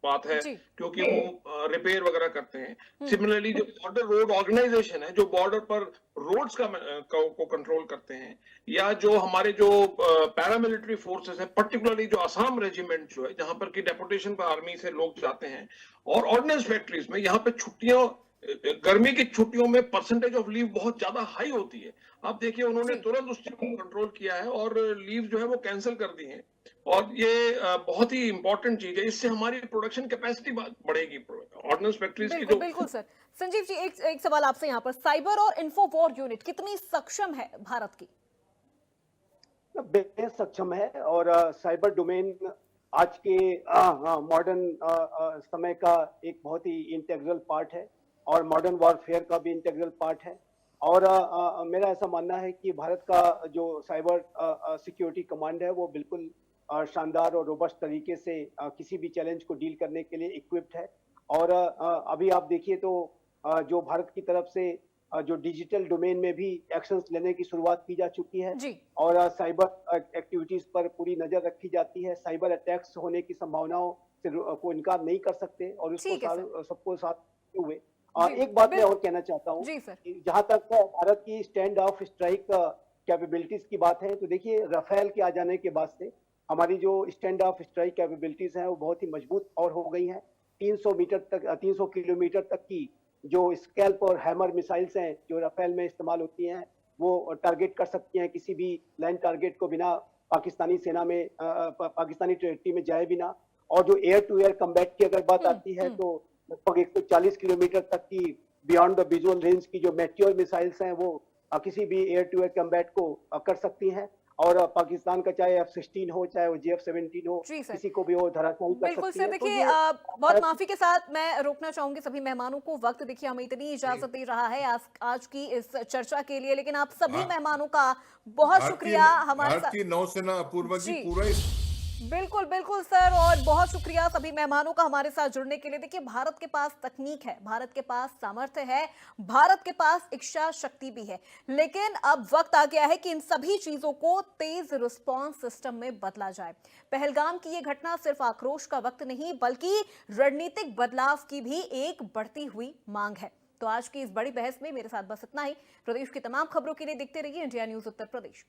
बात है क्योंकि वो रिपेयर वगैरह करते हैं। सिमिलरली जो बॉर्डर रोड ऑर्गेनाइजेशन है, जो बॉर्डर पर रोड्स को कंट्रोल करते हैं, या जो हमारे जो पैरामिलिट्री फोर्सेस है, पर्टिकुलरली जो असम रेजिमेंट जो है जहां पर की डेपुटेशन पर आर्मी से लोग जाते हैं, और ऑर्डिनेंस फैक्ट्रीज में यहाँ पे छुट्टियों, गर्मी की छुट्टियों में परसेंटेज ऑफ लीव बहुत ज्यादा हाई होती है। आप देखिए उन्होंने तुरंत उस चीज को कंट्रोल किया है और लीव जो है वो कैंसिल कर दी है। और ये बहुत ही इंपॉर्टेंट चीज है, इससे हमारी प्रोडक्शन कैपेसिटी बढ़ेगी ऑर्डिनेंस फैक्ट्रीज की। जो बिल्कुल सर। संजीव जी, एक सवाल आपसे यहाँ पर, साइबर और इंफो वॉर यूनिट कितनी सक्षम है भारत की? बेहद सक्षम है और साइबर डोमेन आज के मॉडर्न समय का एक बहुत ही इंटीग्रल पार्ट है और मॉडर्न वॉरफेयर का भी इंटीग्रल पार्ट है। और मेरा ऐसा मानना है कि भारत का जो साइबर सिक्योरिटी कमांड है वो बिल्कुल शानदार और रोबस्ट तरीके से किसी भी चैलेंज को डील करने के लिए इक्विप्ड है। और अभी आप देखिए तो जो भारत की तरफ से जो डिजिटल डोमेन में भी एक्शंस लेने की शुरुआत की जा चुकी है और साइबर एक्टिविटीज पर पूरी नजर रखी जाती है। साइबर अटैक्स होने की संभावनाओं से को इनकार नहीं कर सकते और इसको सबको साथ हुए। एक बात मैं और कहना चाहता हूँ, जहां तक भारत की स्टैंड ऑफ स्ट्राइक कैपेबिलिटीज की बात है, तो देखिए राफेल के आ जाने के बाद से हमारी जो स्टैंड ऑफ स्ट्राइक कैपेबिलिटीज हैं वो बहुत ही मजबूत और हो गई हैं। 300 किलोमीटर तक की जो स्कैल्प और हैमर मिसाइल्स हैं जो राफेल में इस्तेमाल होती हैं वो टारगेट कर सकती हैं किसी भी लैंड टारगेट को बिना पाकिस्तानी सेना में पाकिस्तानी टेरिटरी में जाए बिना। और जो एयर टू एयर कम्बैट की अगर बात आती है तो लगभग 140 किलोमीटर तक की बियॉन्ड द विजुअल रेंज की जो मैच्योर मिसाइल्स हैं वो किसी भी एयर टू एयर कम्बैट को कर सकती हैं। और पाकिस्तान का चाहे F-16 हो चाहे वो JF-17 हो, किसी को भी वो धराशायी कर बिल्कुल सकती सर। है। देखिए बहुत माफी के साथ मैं रोकना चाहूंगी सभी मेहमानों को, वक्त देखिए हमें इतनी इजाजत दे रहा है आज की इस चर्चा के लिए, लेकिन आप सभी मेहमानों का बहुत शुक्रिया हमारे साथ। भारतीय नौसेना अपूर्वा जी पूरा बिल्कुल बिल्कुल सर, और बहुत शुक्रिया सभी मेहमानों का हमारे साथ जुड़ने के लिए। देखिए भारत के पास तकनीक है, भारत के पास सामर्थ्य है, भारत के पास इच्छा शक्ति भी है, लेकिन अब वक्त आ गया है कि इन सभी चीजों को तेज रिस्पांस सिस्टम में बदला जाए। पहलगाम की ये घटना सिर्फ आक्रोश का वक्त नहीं बल्कि रणनीतिक बदलाव की भी एक बढ़ती हुई मांग है। तो आज की इस बड़ी बहस में मेरे साथ बस इतना ही। प्रदेश की तमाम खबरों के लिए देखते रहिए इंडिया न्यूज उत्तर प्रदेश।